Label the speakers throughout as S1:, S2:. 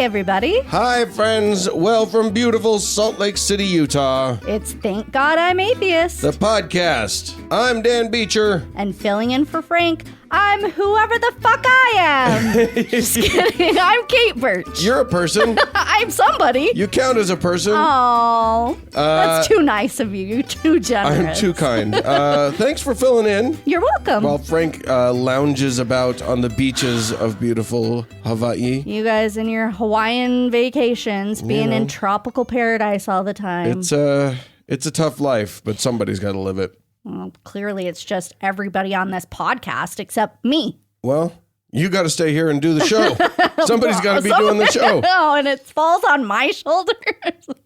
S1: everybody.
S2: Hi, friends. Well, from beautiful Salt Lake City, Utah,
S1: It's Thank God I'm Atheist.
S2: the podcast. I'm Dan Beecher.
S1: And filling in for Frank, I'm whoever the fuck I am. Just kidding. I'm Kate Birch.
S2: You're a person.
S1: I'm somebody.
S2: You count as a person.
S1: Oh, that's too nice of you. You're too generous.
S2: I'm too kind. Thanks for filling in.
S1: You're welcome.
S2: While Frank lounges about on the beaches of beautiful Hawaii.
S1: You guys in your Hawaiian vacations, being in tropical paradise all the time.
S2: It's a tough life, but somebody's got to live it.
S1: Well, clearly, it's just everybody on this podcast except me.
S2: Well, you got to stay here and do the show. Somebody's got to be doing the show.
S1: No, and it falls on my shoulders.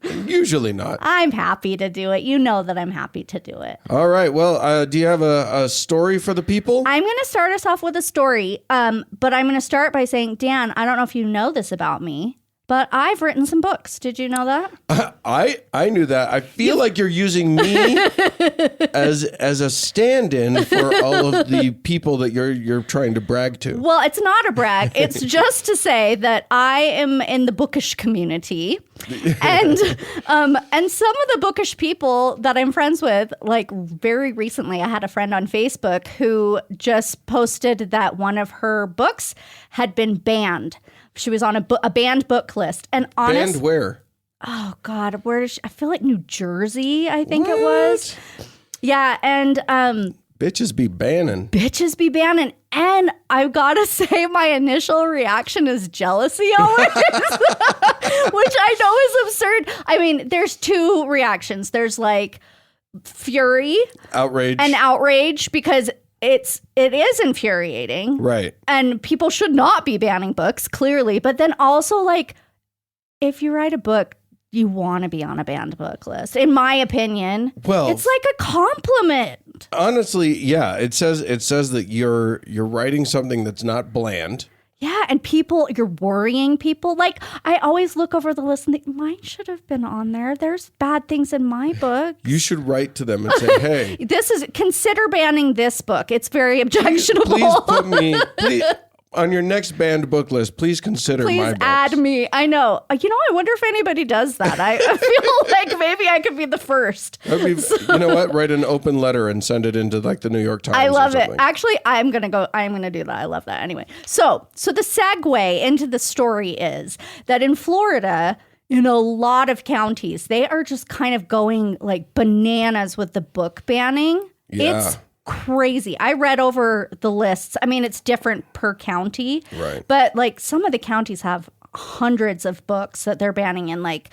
S2: Usually not.
S1: I'm happy to do it. You know that I'm happy to do it.
S2: All right. Well, do you have a story for the people?
S1: I'm going to start us off with a story, but I'm going to start by saying, Dan, I don't know if you know this about me, but I've written some books. Did you know that?
S2: I knew that. I feel like you're using me as a stand-in for all of the people that you're trying to brag to.
S1: Well, it's not a brag. It's just to say that I am in the bookish community, and some of the bookish people that I'm friends with, like very recently, I had a friend on Facebook who just posted that one of her books had been banned. She was on a banned book list, and
S2: Banned where?
S1: Oh God, where is she? I feel like New Jersey. I think it was. Yeah, and
S2: bitches be banning.
S1: Bitches be banning. And I've got to say my initial reaction is jealousy always, which I know is absurd. I mean, there's two reactions. There's like fury.
S2: Outrage.
S1: And outrage because it is infuriating.
S2: Right.
S1: And people should not be banning books, clearly. But then also like, if you write a book, you want to be on a banned book list, in my opinion. Well, it's like a compliment.
S2: Honestly, yeah. It says that you're writing something that's not bland.
S1: Yeah, and you're worrying people. Like, I always look over the list and think, mine should have been on there. There's bad things in my book.
S2: You should write to them and say, hey.
S1: Consider banning this book. It's very objectionable.
S2: Please put me, on your next banned book list, please consider my books.
S1: Please add me. I know. I wonder if anybody does that. I feel like maybe I could be the first.
S2: You know what? Write an open letter and send it into like the New York Times.
S1: I love it. Actually, I'm going to do that. I love that. Anyway, so the segue into the story is that in Florida, in a lot of counties, they are just kind of going like bananas with the book banning.
S2: Yeah.
S1: It's crazy. I read over the lists. I mean, it's different per county,
S2: right? But
S1: like some of the counties have hundreds of books that they're banning in like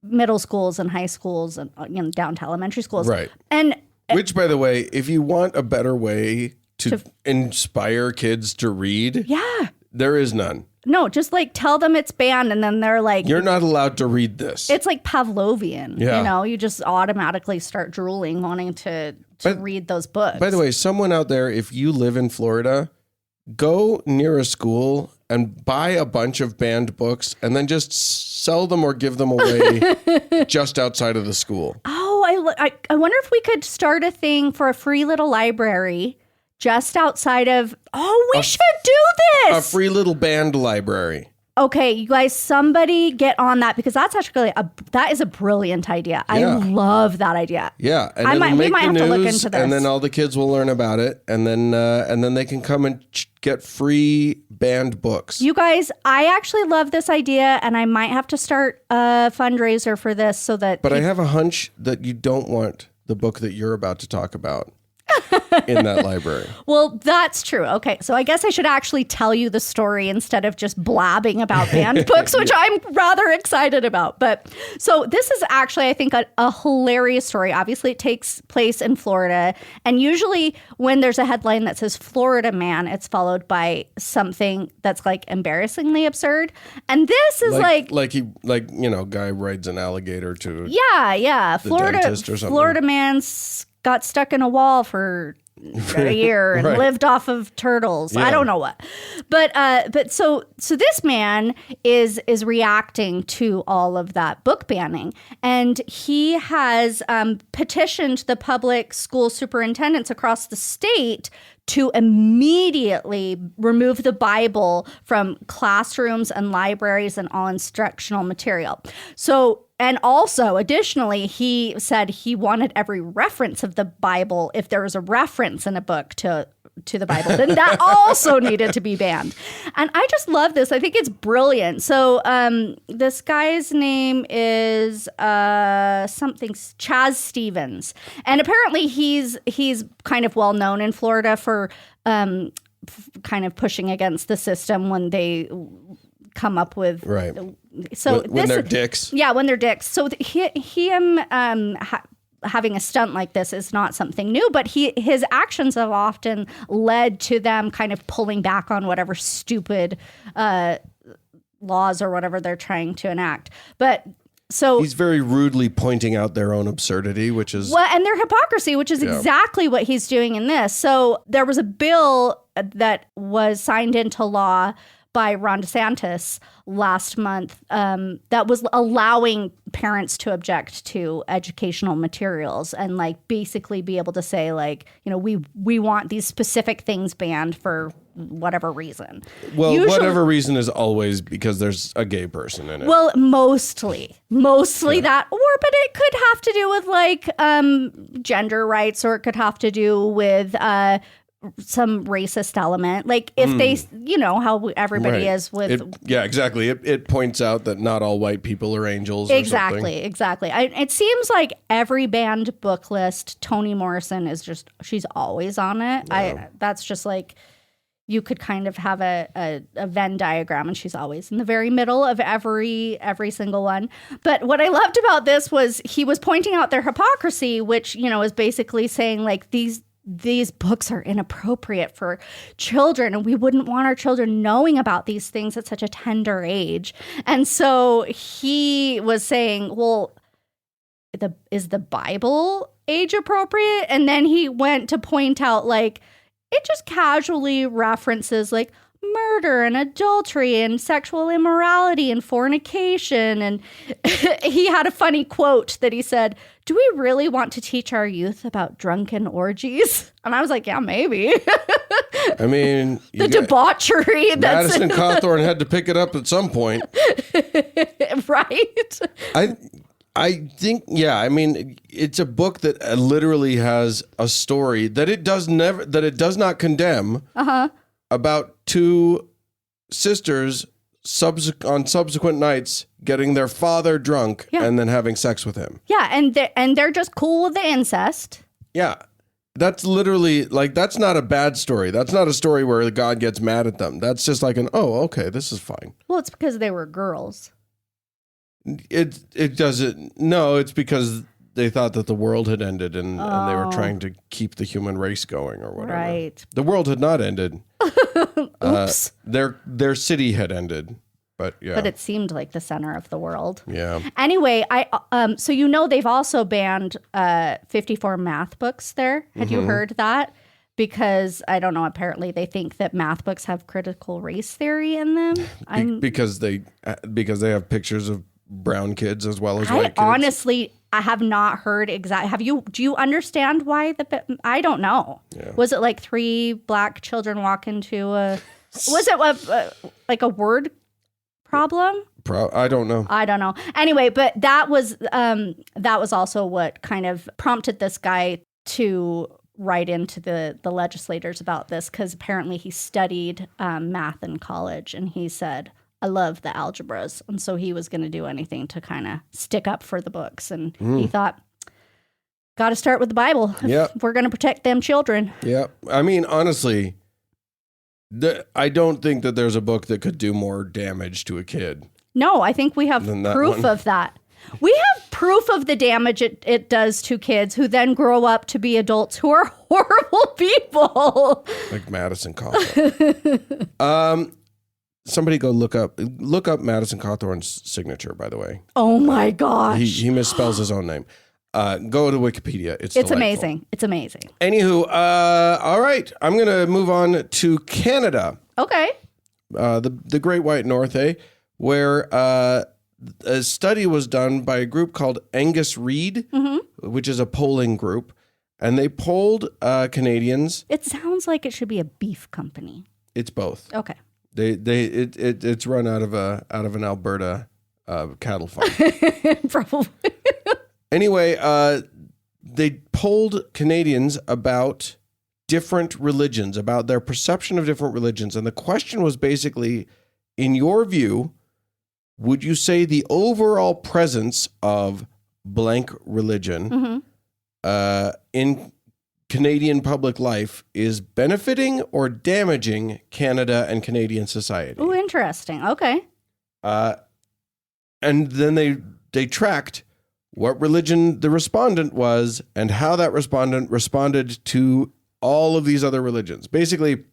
S1: middle schools and high schools and down to elementary schools,
S2: right?
S1: And
S2: which, by the way, if you want a better way to inspire kids to read,
S1: yeah,
S2: there is none.
S1: No, just like tell them it's banned and then they're like,
S2: you're not allowed to read this.
S1: It's like Pavlovian.
S2: Yeah.
S1: You just automatically start drooling wanting to read those books.
S2: By the way, someone out there, if you live in Florida, go near a school and buy a bunch of banned books and then just sell them or give them away just outside of the school.
S1: Oh, I wonder if we could start a thing for a free little library just outside of, we should do this.
S2: A free little banned library.
S1: Okay, you guys, somebody get on that because that's actually that is a brilliant idea. Yeah. I love that idea.
S2: Yeah, and
S1: we might have to look into this.
S2: And then all the kids will learn about it, and then they can come and get free banned books.
S1: You guys, I actually love this idea, and I might have to start a fundraiser for this so that.
S2: But I have a hunch that you don't want the book that you're about to talk about in that library.
S1: Well, that's true. Okay, so I guess I should actually tell you the story instead of just blabbing about banned books, which I'm rather excited about. But so this is actually, I think, a hilarious story. Obviously, it takes place in Florida. And usually when there's a headline that says Florida man, it's followed by something that's like embarrassingly absurd. And this is
S2: guy rides an alligator to
S1: the dentist or something. Florida man's got stuck in a wall for a year and
S2: Right.
S1: lived off of turtles.
S2: Yeah.
S1: I don't know what. But so this man is reacting to all of that book banning. And he has petitioned the public school superintendents across the state to immediately remove the Bible from classrooms and libraries and all instructional material. So, and also, additionally, he said he wanted every reference of the Bible, if there was a reference in a book to the Bible, then that also needed to be banned. And I just love this. I think it's brilliant. So this guy's name is something Chaz Stevens, and apparently he's kind of well known in Florida for kind of pushing against the system when they come up with
S2: Right.
S1: So
S2: when they're dicks.
S1: Yeah, when they're dicks. So having a stunt like this is not something new, but his actions have often led to them kind of pulling back on whatever stupid laws or whatever they're trying to enact. But so
S2: He's very rudely pointing out their own absurdity, which is
S1: well, and their hypocrisy, which is exactly what he's doing in this. So there was a bill that was signed into law by Ron DeSantis last month that was allowing parents to object to educational materials and like basically be able to say like, you know, we want these specific things banned for whatever reason.
S2: well,
S1: Usually-
S2: whatever reason is always because there's a gay person in it.
S1: Well, mostly that, but it could have to do with like gender rights, or it could have to do with some racist element. Like if they, you know, how everybody
S2: Right.
S1: is with.
S2: Exactly. It points out that not all white people are angels. Or something.
S1: Exactly. It seems like every banned book list, Toni Morrison is just, she's always on it. That's just like, you could kind of have a Venn diagram, and she's always in the very middle of every single one. But what I loved about this was he was pointing out their hypocrisy, which, you know, is basically saying like these books are inappropriate for children, and we wouldn't want our children knowing about these things at such a tender age. And so he was saying, well, is the Bible age appropriate? And then he went to point out like, it just casually references like murder and adultery and sexual immorality and fornication. And he had a funny quote that he said, "Do we really want to teach our youth about drunken orgies?" And I was like, yeah, maybe.
S2: I mean,
S1: The debauchery. That's
S2: Madison Cawthorn had to pick it up at some point.
S1: right.
S2: I think, yeah, I mean, it's a book that literally has a story that it does not condemn about two sisters on subsequent nights getting their father drunk and then having sex with him.
S1: Yeah, and they're just cool with the incest.
S2: Yeah. That's literally like, that's not a bad story. That's not a story where God gets mad at them. That's just like okay, this is fine.
S1: Well, it's because they were girls.
S2: It doesn't. No, it's because they thought that the world had ended and they were trying to keep the human race going or whatever.
S1: Right.
S2: The world had not ended.
S1: Oops.
S2: Their city had ended. But yeah.
S1: But it seemed like the center of the world.
S2: Yeah.
S1: Anyway, so you know they've also banned 54 math books there. Had you heard that? Because I don't know, apparently they think that math books have critical race theory in them.
S2: Because they have pictures of brown kids as well as white kids.
S1: Honestly, I have not heard exactly. Do you understand why I don't know. Yeah. Was it like 3 black children walk into was it like a word problem?
S2: I don't know.
S1: Anyway, but that was also what kind of prompted this guy to write into the legislators about this, because apparently he studied math in college, and he said, I love the algebras. And so he was going to do anything to kind of stick up for the books. And he thought, got to start with the Bible. If we're going to protect them children.
S2: Yeah. I mean, honestly, I don't think that there's a book that could do more damage to a kid.
S1: No, I think we have proof of that. We have proof of the damage it does to kids who then grow up to be adults who are horrible people.
S2: Like Madison Cawthorn. Somebody go look up Madison Cawthorn's signature, by the way.
S1: Oh my gosh.
S2: He misspells his own name. Go to Wikipedia. It's delightful.
S1: amazing. It's amazing.
S2: Anywho, all right. I'm going to move on to Canada.
S1: Okay.
S2: The Great White North, where a study was done by a group called Angus Reid, which is a polling group, and they polled Canadians.
S1: It sounds like it should be a beef company.
S2: It's both.
S1: Okay.
S2: It's run out of an Alberta cattle farm.
S1: Probably.
S2: Anyway, they polled Canadians about different religions, about their perception of different religions. And the question was basically, in your view, would you say the overall presence of blank religion in Canadian public life is benefiting or damaging Canada and Canadian society?
S1: Oh, interesting. Okay.
S2: And then they tracked what religion the respondent was and how that respondent responded to all of these other religions. Basically,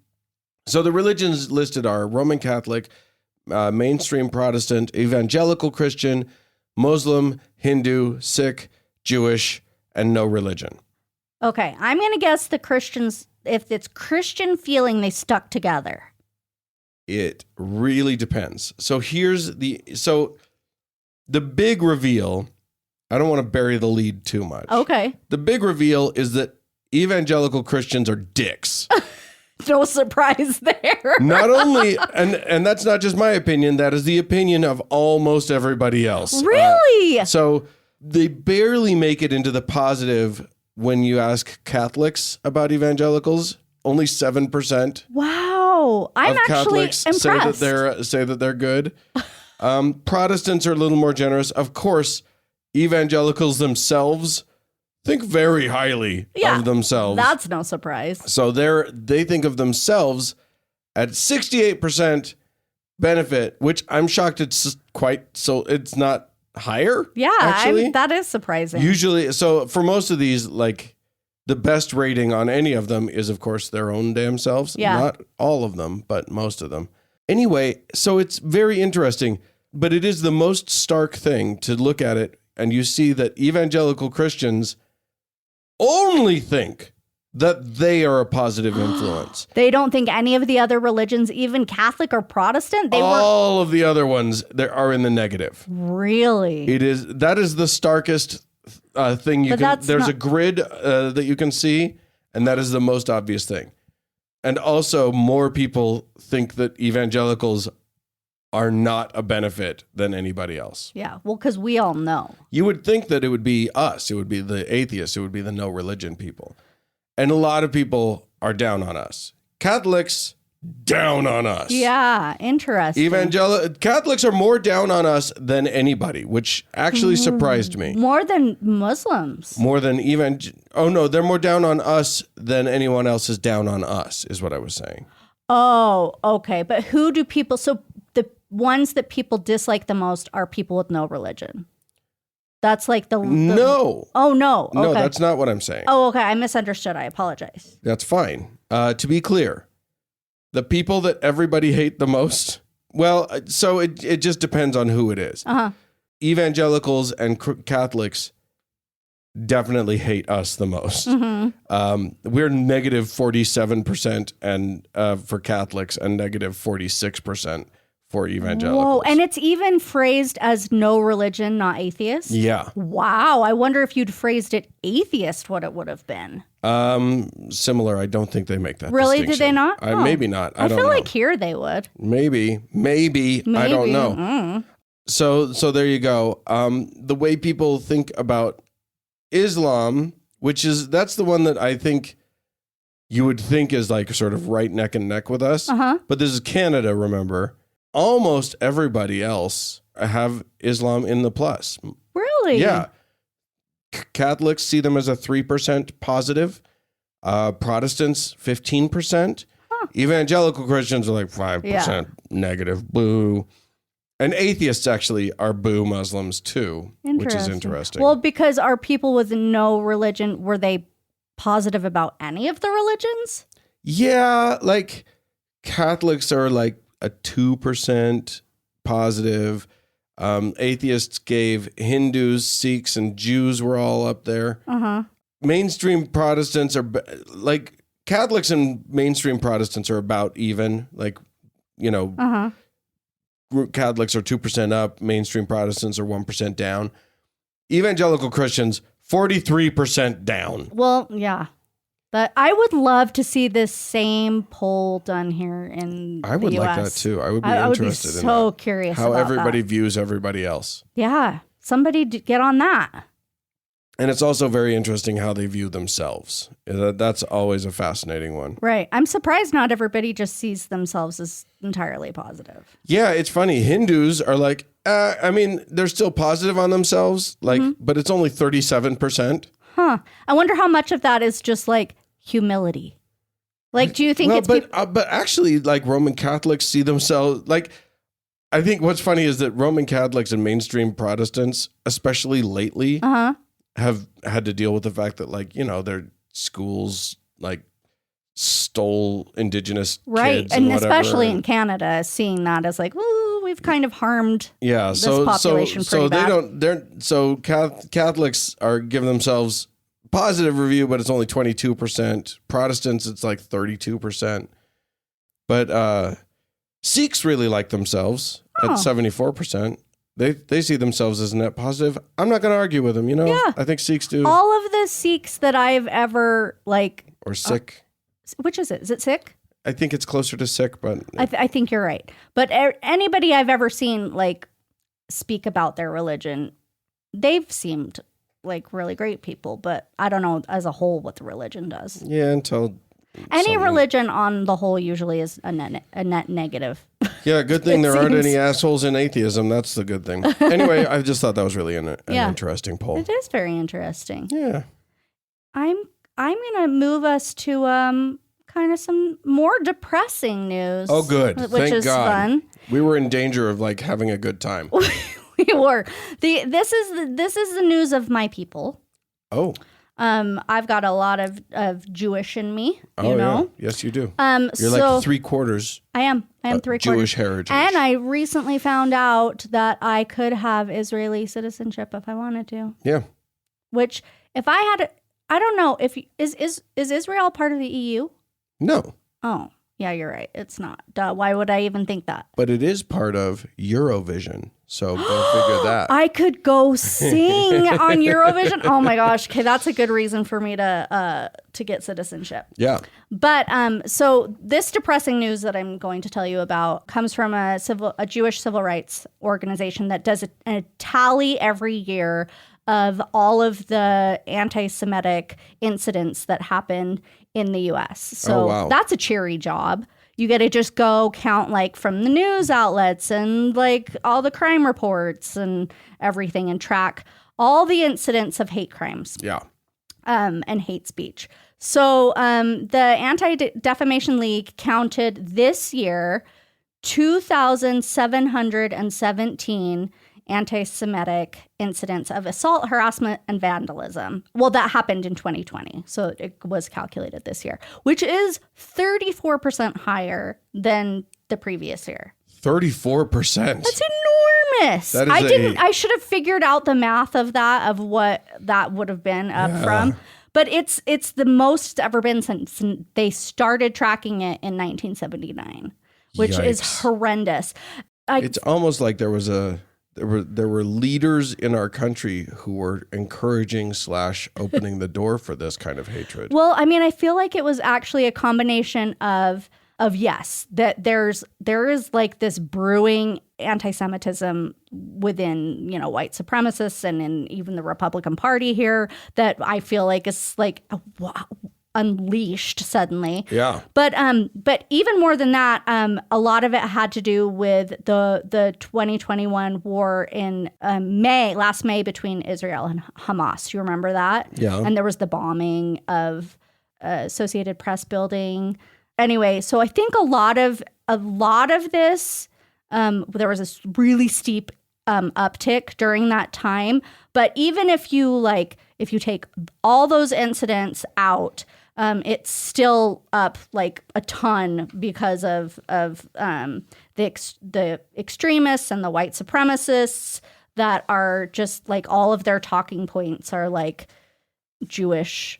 S2: so the religions listed are Roman Catholic, mainstream Protestant, evangelical Christian, Muslim, Hindu, Sikh, Jewish, and no religion.
S1: Okay. I'm going to guess the Christians, if it's Christian feeling, they stuck together.
S2: It really depends. So the big reveal, I don't want to bury the lead too much.
S1: Okay.
S2: The big reveal is that evangelical Christians are dicks.
S1: No surprise there.
S2: Not only, and that's not just my opinion, that is the opinion of almost everybody else.
S1: Really?
S2: So they barely make it into the positive when you ask Catholics about evangelicals. Only 7%.
S1: Wow. I'm
S2: of
S1: actually
S2: Catholics
S1: impressed.
S2: say that they're good. Protestants are a little more generous. Of course, evangelicals themselves think very highly of themselves.
S1: That's no surprise.
S2: So they think of themselves at 68% benefit, which I'm shocked it's not higher.
S1: Yeah,
S2: actually.
S1: that is surprising.
S2: Usually, so for most of these, like the best rating on any of them is, of course, their own damn selves.
S1: Yeah.
S2: Not all of them, but most of them. Anyway, so it's very interesting, but it is the most stark thing to look at it, and you see that evangelical Christians only think that they are a positive influence.
S1: They don't think any of the other religions, even Catholic or Protestant,
S2: all of the other ones are in the negative.
S1: Really?
S2: That is the starkest thing you can. There's a grid that you can see, and that is the most obvious thing. And also, more people think that evangelicals are not a benefit than anybody else.
S1: Yeah, well, because we all know.
S2: You would think that it would be us. It would be the atheists. It would be the no religion people. And a lot of people are down on us. Catholics, down on us.
S1: Yeah, interesting.
S2: Catholics are more down on us than anybody, which actually surprised me.
S1: More than Muslims.
S2: More than oh no, they're more down on us than anyone else is down on us, is what I was saying.
S1: Oh, okay. But who do people, so the ones that people dislike the most are people with no religion. That's like the
S2: no.
S1: Oh, no. Okay.
S2: No, that's not what I'm saying.
S1: Oh, okay. I misunderstood. I apologize.
S2: That's fine. To be clear, the people that everybody hate the most, well, so it just depends on who it is. Evangelicals and Catholics definitely hate us the most. We're negative 47% and for Catholics and negative 46% for evangelicals.
S1: Whoa, and it's even phrased as no religion, not atheist?
S2: Yeah.
S1: Wow, I wonder if you'd phrased it atheist, what it would have been.
S2: Similar. I don't think they make that
S1: Really?
S2: distinction.
S1: Did they not? Oh.
S2: Maybe not. I don't
S1: feel
S2: know.
S1: like here they would.
S2: Maybe. I don't know. So there you go. The way people think about Islam, that's the one that I think you would think is like sort of right neck and neck with us. But this is Canada, remember. Almost everybody else have Islam in the plus.
S1: Really?
S2: Yeah. Catholics see them as a 3% positive. Protestants, 15%. Evangelical Christians are like 5% negative. Boo. And atheists actually are boo Muslims too, which is interesting.
S1: Well, because our people with no religion, were they positive about any of the religions?
S2: Yeah, like Catholics are like a 2% positive. Atheists gave Hindus, Sikhs, and Jews were all up there. Mainstream Protestants are like Catholics and mainstream Protestants are about even. Like, Catholics are 2% up, mainstream Protestants are 1% down. Evangelical Christians, 43% down.
S1: Well, yeah. But I would love to see this same poll done here in
S2: I would
S1: the
S2: like
S1: US.
S2: that too. I would be
S1: I would be
S2: interested in
S1: so
S2: that.
S1: curious
S2: How
S1: about
S2: everybody
S1: that.
S2: views everybody else.
S1: Yeah. Somebody get on that.
S2: And it's also very interesting how they view themselves. That's always a fascinating one.
S1: Right. I'm surprised not everybody just sees themselves as entirely positive.
S2: Yeah, it's funny. Hindus are like, they're still positive on themselves, but it's only 37%.
S1: Huh. I wonder how much of that is just like humility. Like, do you think
S2: but actually, like Roman Catholics see themselves like. I think what's funny is that Roman Catholics and mainstream Protestants, especially lately, have had to deal with the fact that, like, their schools like stole indigenous kids
S1: and
S2: whatever,
S1: especially in Canada, seeing that as like, ooh, we've kind of harmed this population pretty bad.
S2: Catholics are giving themselves positive review, but it's only 22%. Protestants, it's like 32%. But Sikhs really like themselves at 74%. They see themselves as net positive. I'm not going to argue with them, Yeah. I think Sikhs do.
S1: All of the Sikhs that I've ever
S2: Or Sikh.
S1: Which is it? Is it Sikh?
S2: I think it's closer to Sikh, but
S1: I think you're right. But anybody I've ever seen like speak about their religion, they've seemed like really great people. But I don't know as a whole what the religion does.
S2: Yeah, until
S1: any religion on the whole usually is a net negative.
S2: Yeah, good thing there aren't any assholes in atheism. That's the good thing. Anyway, I just thought that was really an interesting poll.
S1: It is very interesting.
S2: Yeah.
S1: I'm going to move us to kind of some more depressing news.
S2: Oh, good.
S1: Which
S2: Thank
S1: is
S2: God.
S1: fun.
S2: We were in danger of like having a good time.
S1: We were. This is the news of my people.
S2: Oh.
S1: I've got a lot of Jewish in me. You know?
S2: Yeah. Yes, you do.
S1: You're
S2: like 3/4.
S1: I am 3/4
S2: Jewish heritage.
S1: And I recently found out that I could have Israeli citizenship if I wanted to.
S2: Yeah.
S1: Which, if I had, I don't know if is Israel part of the EU?
S2: No.
S1: Oh, yeah, you're right. It's not. Duh, why would I even think that?
S2: But it is part of Eurovision. So go figure that.
S1: I could go sing on Eurovision. Oh my gosh. Okay, that's a good reason for me to get citizenship.
S2: Yeah.
S1: But so this depressing news that I'm going to tell you about comes from a Jewish civil rights organization that does a tally every year of all of the anti-Semitic incidents that happened in the U.S. So that's a cheery job. You get to just go count like from the news outlets and like all the crime reports and everything and track all the incidents of hate crimes.
S2: Yeah.
S1: And hate speech. So the Anti-Defamation League counted this year 2,717 anti-Semitic incidents of assault, harassment, and vandalism. Well, that happened in 2020, so it was calculated this year, which is 34% higher than the previous year.
S2: 34%.
S1: That's enormous.
S2: That is
S1: I should have figured out the math of that, of what that would have been up from. But it's the most it's ever been since they started tracking it in 1979, which is horrendous.
S2: It's almost like there were leaders in our country who were encouraging / opening the door for this kind of hatred.
S1: Well, I mean, I feel like it was actually a combination of yes, that there is like this brewing anti-Semitism within, white supremacists and in even the Republican Party here that I feel like is like unleashed suddenly.
S2: Yeah.
S1: But even more than that, a lot of it had to do with the 2021 war in last May between Israel and Hamas. You remember that?
S2: Yeah.
S1: And there was the bombing of Associated Press building. Anyway, so I think a lot of this, there was this really steep uptick during that time. But even if you take all those incidents out, it's still up like a ton because of the extremists and the white supremacists that are just like all of their talking points are like Jewish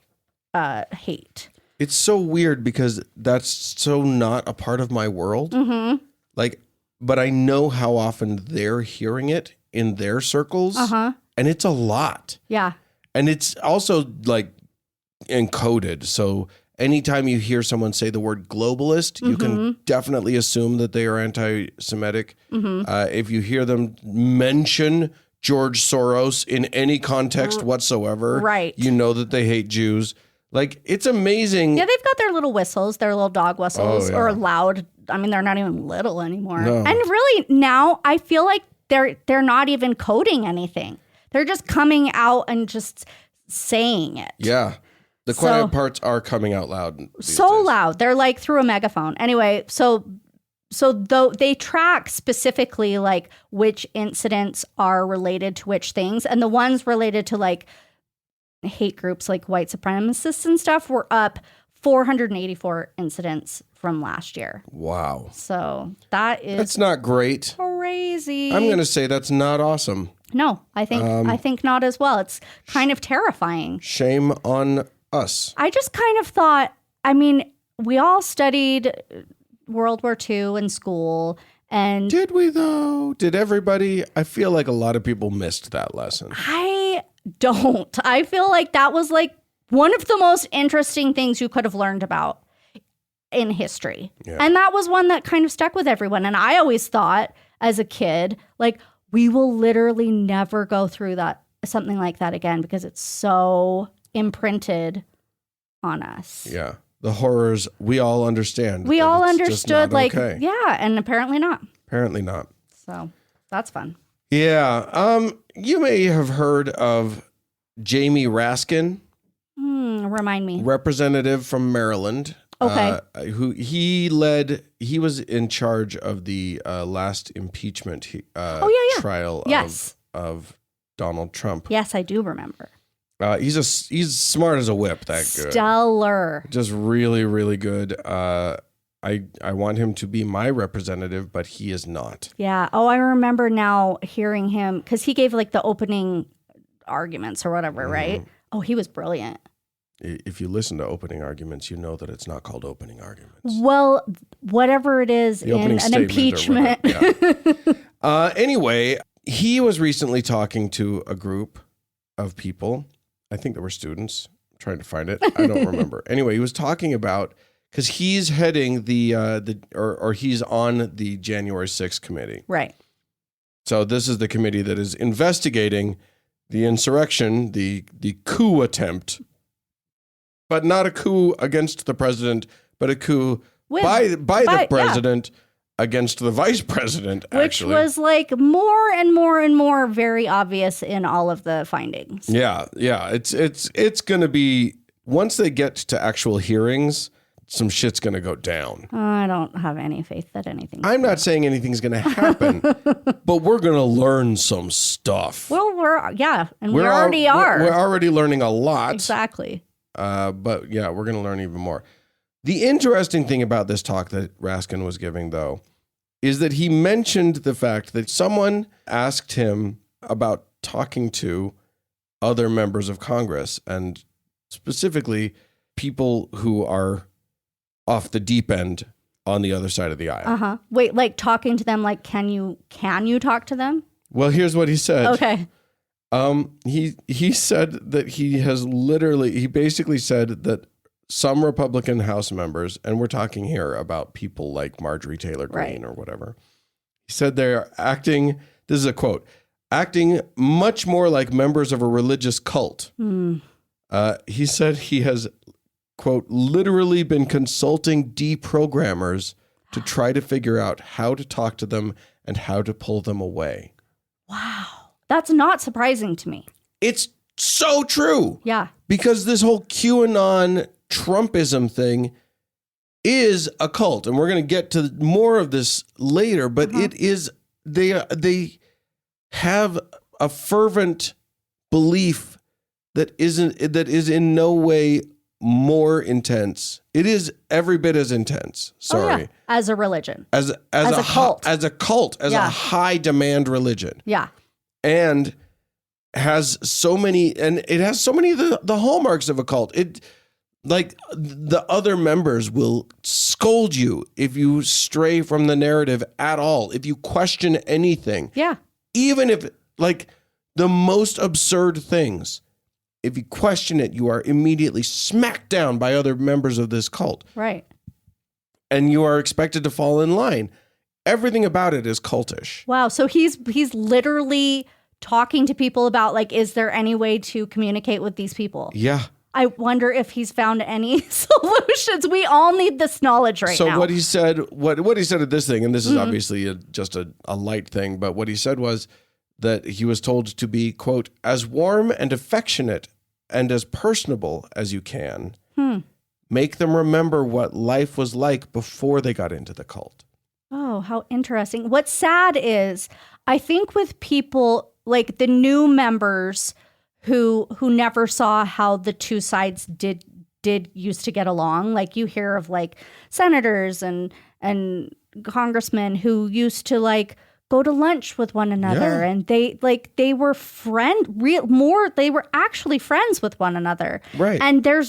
S1: hate.
S2: It's so weird because that's so not a part of my world.
S1: Mm-hmm.
S2: Like, but I know how often they're hearing it in their circles, and it's a lot.
S1: Yeah.
S2: And it's also like encoded. So anytime you hear someone say the word globalist, you can definitely assume that they are anti-Semitic. If you hear them mention George Soros in any context whatsoever,
S1: right,
S2: you know that they hate Jews. Like, it's amazing.
S1: Yeah, they've got their little whistles, their little dog whistles, or loud. I mean, they're not even little anymore.
S2: No.
S1: And really, now I feel like they're not even coding anything. They're just coming out and just saying it.
S2: Yeah. The quiet parts are coming out loud.
S1: So
S2: days.
S1: loud. They're like through a megaphone. Anyway, so though they track specifically like which incidents are related to which things, and the ones related to like hate groups like white supremacists and stuff were up 484 incidents from last year.
S2: Wow.
S1: So that's
S2: not great.
S1: Crazy.
S2: I'm going to say that's not awesome.
S1: No, I think not as well. It's kind of terrifying.
S2: Shame on us.
S1: I just kind of thought, I mean, we all studied World War II in school. And
S2: did we though? Did everybody? I feel like a lot of people missed that lesson.
S1: I don't. I feel like that was like one of the most interesting things you could have learned about in history. Yeah. And that was one that kind of stuck with everyone. And I always thought as a kid, like, we will literally never go through something like that again because it's so imprinted on us.
S2: Yeah. The horrors, we all understand.
S1: We all understood, like,
S2: okay.
S1: Yeah, and apparently not.
S2: Apparently not.
S1: So that's fun.
S2: Yeah. You may have heard of Jamie Raskin.
S1: Remind me.
S2: Representative from Maryland.
S1: Okay.
S2: He was in charge of the last impeachment trial of Donald Trump.
S1: Yes, I do remember.
S2: He's smart as a whip, that good.
S1: Stellar.
S2: Just really, really good. I want him to be my representative, but he is not.
S1: Yeah. Oh, I remember now hearing him because he gave like the opening arguments or whatever, right? Oh, he was brilliant.
S2: If you listen to opening arguments, you know that it's not called opening arguments.
S1: Well, whatever it is in an impeachment.
S2: Yeah. Anyway, he was recently talking to a group of people. I think they were students. I'm trying to find it. I don't remember. Anyway, he was talking about, because he's heading he's on the January 6th committee.
S1: Right.
S2: So this is the committee that is investigating the insurrection, the coup attempt. But not a coup against the president, but a coup by the president against the vice president,
S1: which was like more and more and more very obvious in all of the findings.
S2: Yeah. It's going to be, once they get to actual hearings, some shit's going to go down.
S1: I don't have any faith that anything.
S2: I'm not saying anything's going to happen, but we're going to learn some stuff.
S1: Well, we already are.
S2: We're already learning a lot.
S1: Exactly.
S2: But yeah, we're going to learn even more. The interesting thing about this talk that Raskin was giving, though, is that he mentioned the fact that someone asked him about talking to other members of Congress, and specifically people who are off the deep end on the other side of the aisle.
S1: Wait, like talking to them, like, can you talk to them?
S2: Well, here's what he said.
S1: Okay.
S2: He said that he basically said that some Republican House members, and we're talking here about people like Marjorie Taylor Greene or whatever, he said they're acting, this is a quote, acting much more like members of a religious cult. He said he has, quote, literally been consulting deprogrammers to try to figure out how to talk to them and how to pull them away.
S1: Wow. That's not surprising to me.
S2: It's so true.
S1: Yeah.
S2: Because this whole QAnon Trumpism thing is a cult. And we're going to get to more of this later, but it is, they have a fervent belief that is in no way more intense. It is every bit as intense. Sorry.
S1: Oh, yeah. As a religion.
S2: As a cult. As a high demand religion.
S1: Yeah.
S2: And has so many of the hallmarks of a cult. It, like, the other members will scold you if you stray from the narrative at all, if you question anything.
S1: Yeah.
S2: Even if, like, the most absurd things, if you question it, you are immediately smacked down by other members of this cult.
S1: Right.
S2: And you are expected to fall in line. Everything about it is cultish.
S1: Wow. So he's literally talking to people about, like, is there any way to communicate with these people?
S2: Yeah.
S1: I wonder if he's found any solutions. We all need this knowledge right now.
S2: So what he said, what he said at this thing, and this is obviously just a light thing, but what he said was that he was told to be, quote, as warm and affectionate and as personable as you can. Make them remember what life was like before they got into the cult.
S1: Oh, how interesting. What's sad is, I think with people like the new members who never saw how the two sides did used to get along. Like, you hear of, like, senators and congressmen who used to, like, go to lunch with one another, and they were they were actually friends with one another.
S2: Right.
S1: And there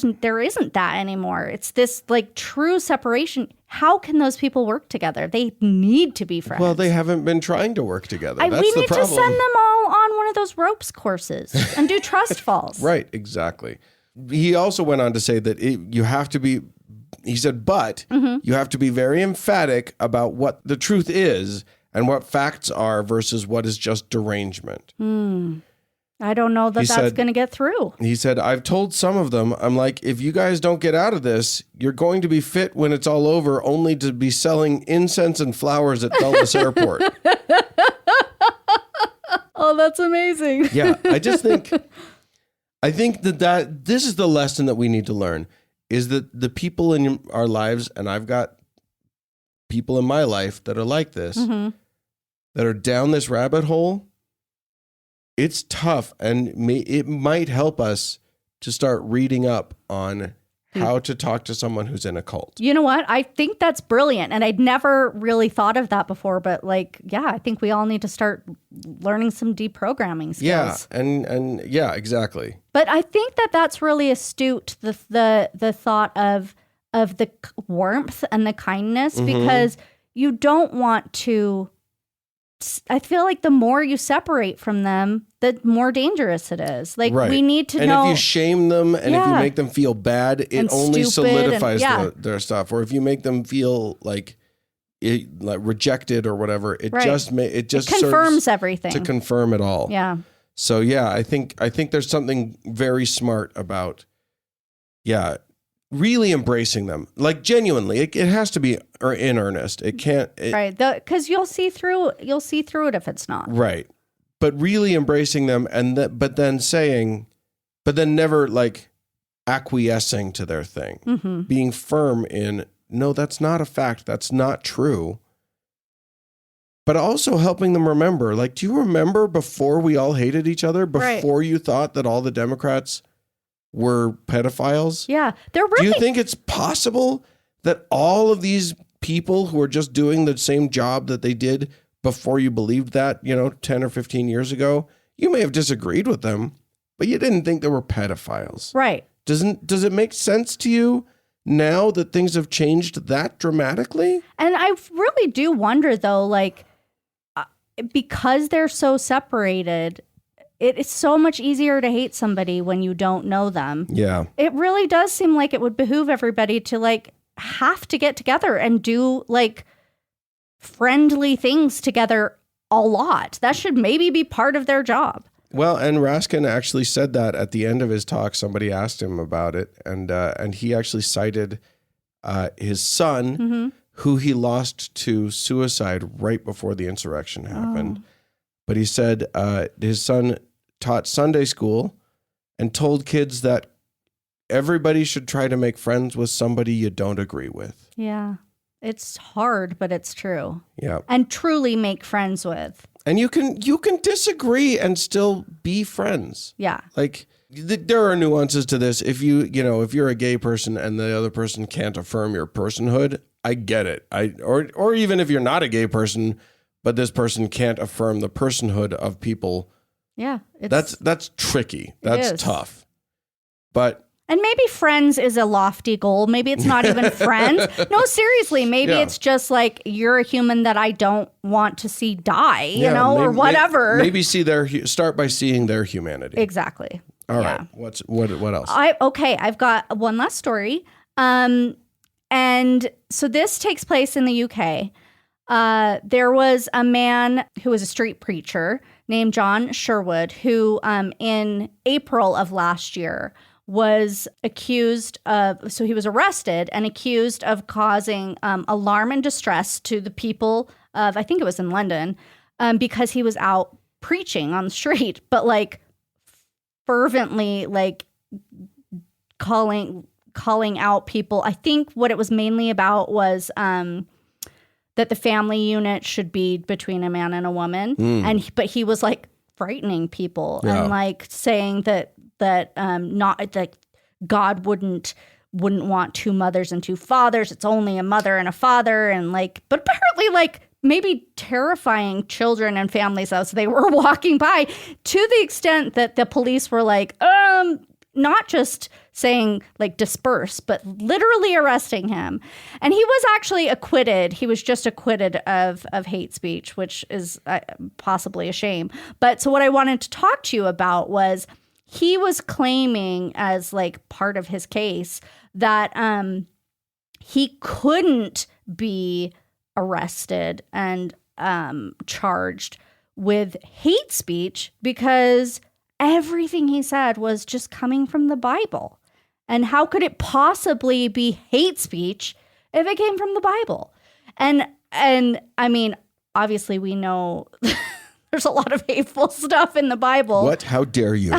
S1: isn't that anymore. It's this, like, true separation. How can those people work together? They need to be friends.
S2: Well, they haven't been trying to work together. That's
S1: we
S2: the
S1: need
S2: problem.
S1: to send them all on one of those ropes courses and do trust falls.
S2: Right, exactly. He also went on to say that you have to be, he said, but you have to be very emphatic about what the truth is and what facts are versus what is just derangement.
S1: I don't know that's going to get through.
S2: He said, I've told some of them, I'm like, if you guys don't get out of this, you're going to be fit when it's all over, only to be selling incense and flowers at Dulles Airport.
S1: Oh, that's amazing.
S2: Yeah, I think that this is the lesson that we need to learn, is that the people in our lives, and I've got people in my life that are like this, that are down this rabbit hole. It's tough, and it might help us to start reading up on how to talk to someone who's in a cult.
S1: You know what? I think that's brilliant, and I'd never really thought of that before, but, like, yeah, I think we all need to start learning some deprogramming skills.
S2: Yeah, and yeah, exactly.
S1: But I think that's really astute, the thought of the warmth and the kindness, because you don't want to. I feel like the more you separate from them, the more dangerous it is. Like, we need to know.
S2: And if you shame them and if you make them feel bad, it only solidifies their stuff. Or if you make them feel like rejected or whatever, it just
S1: confirms everything
S2: to confirm it all.
S1: Yeah.
S2: So yeah, I think there's something very smart about really embracing them, like, genuinely. It has to be in earnest. It can't.
S1: Right. Because you'll see through it if it's not.
S2: Right. But really embracing them, but then never, like, acquiescing to their thing, being firm in, no, that's not a fact. That's not true. But also helping them remember, like, do you remember before we all hated each other, before you thought that all the Democrats were pedophiles?
S1: Yeah.
S2: Do you think it's possible that all of these people who are just doing the same job that they did before you believed that, 10 or 15 years ago, you may have disagreed with them, but you didn't think they were pedophiles?
S1: Right.
S2: Does it make sense to you now that things have changed that dramatically?
S1: And I really do wonder, though, like, because they're so separated, it is so much easier to hate somebody when you don't know them.
S2: Yeah.
S1: It really does seem like it would behoove everybody to, like, have to get together and do, like, friendly things together a lot. That should maybe be part of their job.
S2: Well, and Raskin actually said that at the end of his talk. Somebody asked him about it, and he actually cited his son, who he lost to suicide right before the insurrection happened. But he said his son taught Sunday school and told kids that everybody should try to make friends with somebody you don't agree with.
S1: Yeah. It's hard, but it's true.
S2: Yeah.
S1: And truly make friends with.
S2: And you can disagree and still be friends.
S1: Yeah.
S2: Like, there are nuances to this. If if you're a gay person and the other person can't affirm your personhood, I get it. Or even if you're not a gay person, but this person can't affirm the personhood of people.
S1: Yeah.
S2: That's tricky. That's tough. But
S1: and maybe friends is a lofty goal. Maybe it's not even friends. No, seriously. Maybe it's just like you're a human that I don't want to see die, or whatever.
S2: Maybe start by seeing their humanity.
S1: Exactly.
S2: All right. What else?
S1: I've got one last story. And so this takes place in the UK. There was a man who was a street preacher named John Sherwood who in April of last year was accused of, so he was arrested and accused of causing alarm and distress to the people of, I think it was in London, because he was out preaching on the street, but like fervently like calling out people. I think what it was mainly about was that the family unit should be between a man and a woman. But he was like frightening people and like saying that not that God wouldn't want two mothers and two fathers. It's only a mother and a father. And like, but apparently like maybe terrifying children and families as they were walking by, to the extent that the police were like, not just saying like disperse, but literally arresting him. And he was actually acquitted. He was just acquitted of hate speech, which is possibly a shame. But so what I wanted to talk to you about was he was claiming as like part of his case that he couldn't be arrested and charged with hate speech because everything he said was just coming from the Bible. And how could it possibly be hate speech if it came from the Bible? And I mean, obviously we know there's a lot of hateful stuff in the Bible.
S2: What? How dare you?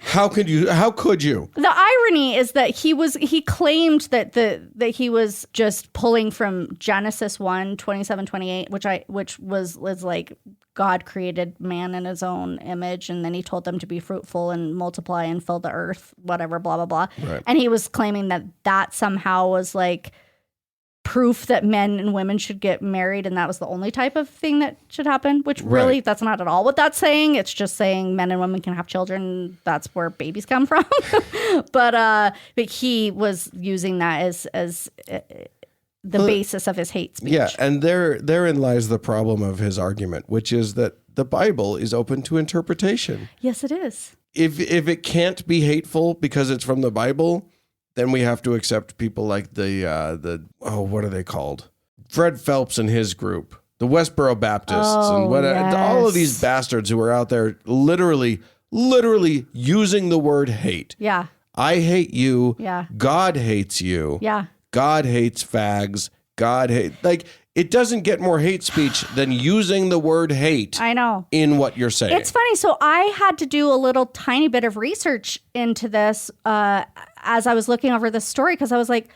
S2: How could you?
S1: The irony is that he claimed that he was just pulling from Genesis 1:27-28, which was like God created man in his own image, and then he told them to be fruitful and multiply and fill the earth, whatever, blah, blah, blah.
S2: Right.
S1: And he was claiming that somehow was like proof that men and women should get married, and that was the only type of thing that should happen, which really that's not at all what that's saying. It's just saying men and women can have children. That's where babies come from. but he was using that as the basis of his hate speech.
S2: Yeah, and therein lies the problem of his argument, which is that the Bible is open to interpretation.
S1: Yes, it is.
S2: If it can't be hateful because it's from the Bible, then we have to accept people like the what are they called? Fred Phelps and his group, the Westboro Baptists, and all of these bastards who are out there literally using the word hate.
S1: Yeah.
S2: I hate you.
S1: Yeah.
S2: God hates you.
S1: Yeah.
S2: God hates fags. Like, it doesn't get more hate speech than using the word hate.
S1: I know.
S2: In what you're saying.
S1: It's funny. So I had to do a little tiny bit of research into this as I was looking over this story, because I was like,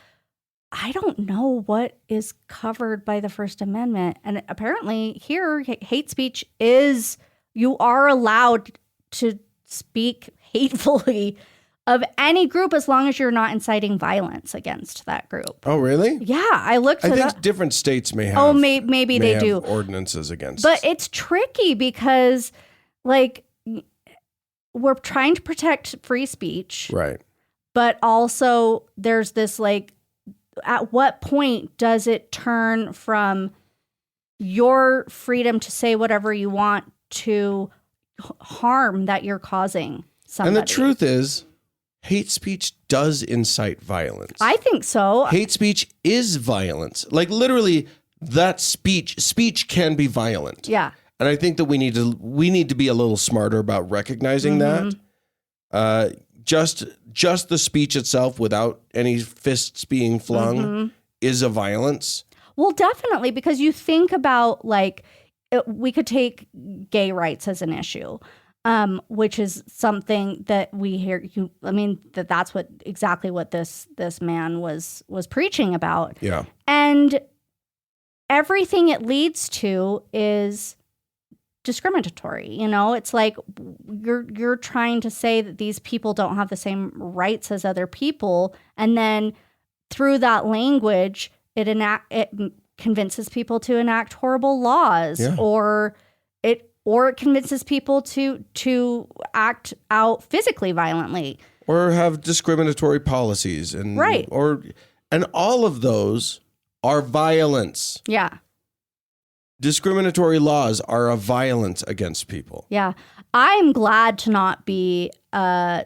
S1: I don't know what is covered by the First Amendment. And apparently here, hate speech is, you are allowed to speak hatefully of any group as long as you're not inciting violence against that group.
S2: Oh, really?
S1: Yeah, I looked at
S2: I think different states may have.
S1: Oh, maybe they do
S2: ordinances against.
S1: But it's tricky because, like, we're trying to protect free speech,
S2: right?
S1: But also, there's this like, at what point does it turn from your freedom to say whatever you want to harm that you're causing somebody?
S2: And the truth is, hate speech does incite violence.
S1: I think so.
S2: Hate speech is violence. Like, literally, that speech can be violent.
S1: Yeah.
S2: And I think that we need to be a little smarter about recognizing that. Just the speech itself, without any fists being flung, is a violence.
S1: Well, definitely, because you think about, like, we could take gay rights as an issue. Which is something that we hear. That's exactly what this man was preaching about.
S2: Yeah,
S1: and everything it leads to is discriminatory. You know, it's like you're trying to say that these people don't have the same rights as other people, and then through that language, it convinces people to enact horrible laws, or it convinces people to act out physically violently,
S2: or have discriminatory policies, and and all of those are violence.
S1: Yeah.
S2: Discriminatory laws are a violence against people.
S1: Yeah. I'm glad to not be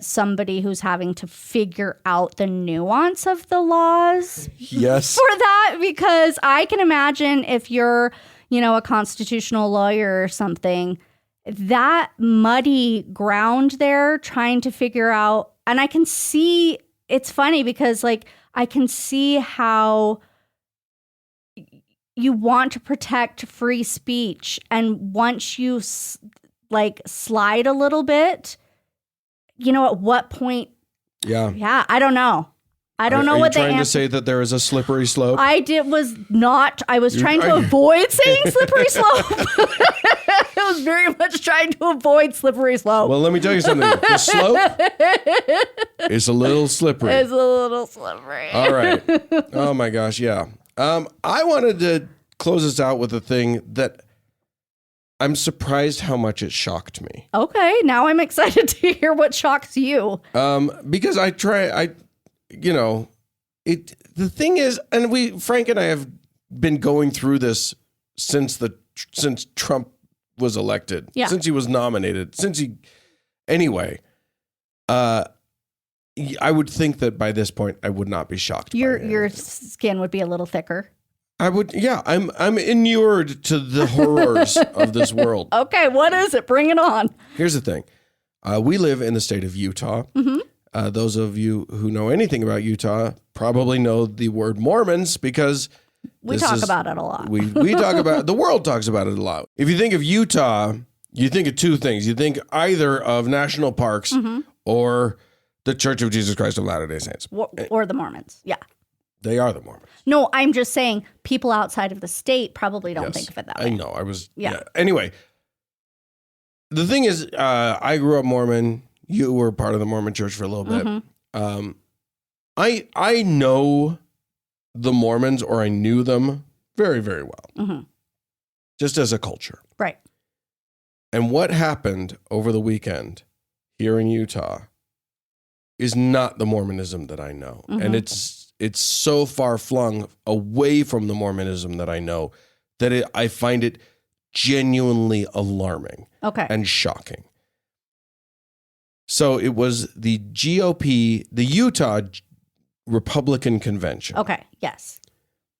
S1: somebody who's having to figure out the nuance of the laws
S2: Yes.
S1: for that, because I can imagine if you're, a constitutional lawyer or something, that muddy ground there trying to figure out, and I can see, it's funny because like I can see how you want to protect free speech, and once you slide a little bit, at what point? Yeah, I don't know. I don't know what the answer.
S2: Are you trying to say that there is a slippery slope?
S1: I was trying to avoid saying slippery slope. I was very much trying to avoid slippery slope.
S2: Well, let me tell you something. The slope is a little slippery.
S1: It's a little slippery.
S2: All right. Oh my gosh, yeah. I wanted to close this out with a thing that I'm surprised how much it shocked me.
S1: Okay, now I'm excited to hear what shocks you.
S2: Because the thing is, and Frank and I have been going through this since Trump was elected, since he was nominated, anyway, I would think that by this point I would not be shocked.
S1: Your skin would be a little thicker.
S2: I would, yeah. I'm inured to the horrors of this world.
S1: Okay, what is it? Bring it on.
S2: Here's the thing. We live in the state of Utah. Mm-hmm. Those of you who know anything about Utah probably know the word Mormons because
S1: we talk about it a lot.
S2: We talk about, the world talks about it a lot. If you think of Utah, you think of two things. You think either of national parks or the Church of Jesus Christ of Latter-day Saints.
S1: Or the Mormons, yeah.
S2: They are the Mormons.
S1: No, I'm just saying people outside of the state probably don't think of it that way.
S2: I know. Yeah. Anyway, the thing is, I grew up Mormon. You were part of the Mormon church for a little bit. I know the Mormons, or I knew them very, very well, just as a culture.
S1: Right.
S2: And what happened over the weekend here in Utah is not the Mormonism that I know. And it's so far flung away from the Mormonism that I know that I find it genuinely alarming and shocking. So it was the GOP, the Utah Republican Convention.
S1: Okay, yes.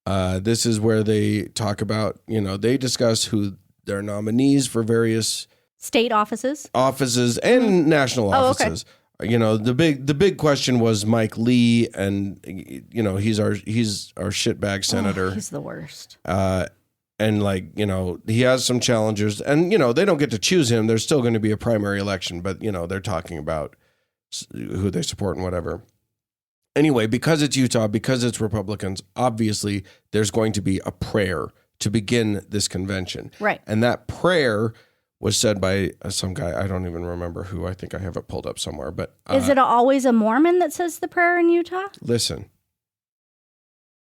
S2: This is where they talk about, they discuss who their nominees for various
S1: state offices
S2: and national offices. The big question was Mike Lee, and he's our shitbag senator.
S1: He's the worst.
S2: And he has some challengers, and they don't get to choose him. There's still going to be a primary election, but they're talking about who they support and whatever. Anyway, because it's Utah, because it's Republicans, obviously there's going to be a prayer to begin this convention.
S1: Right.
S2: And that prayer was said by some guy. I don't even remember who. I think I have it pulled up somewhere. But
S1: is it always a Mormon that says the prayer in Utah?
S2: Listen,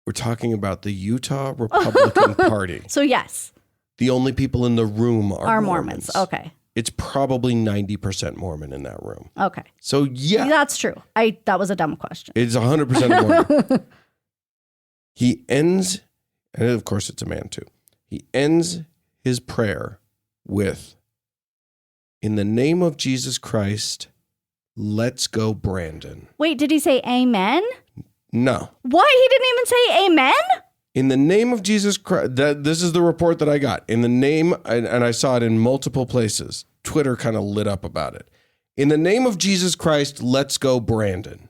S2: we're talking about the Utah Republican Party.
S1: So yes.
S2: The only people in the room are Mormons.
S1: Okay.
S2: It's probably 90% Mormon in that room.
S1: Okay.
S2: So yeah.
S1: That's true. That was a dumb question.
S2: It's 100% Mormon. He ends, and of course it's a man too. He ends his prayer with, "In the name of Jesus Christ, let's go, Brandon."
S1: Wait, did he say amen?
S2: No.
S1: What? He didn't even say amen?
S2: In the name of Jesus Christ. This is the report that I got. In the name, and I saw it in multiple places. Twitter kind of lit up about it. "In the name of Jesus Christ, let's go, Brandon."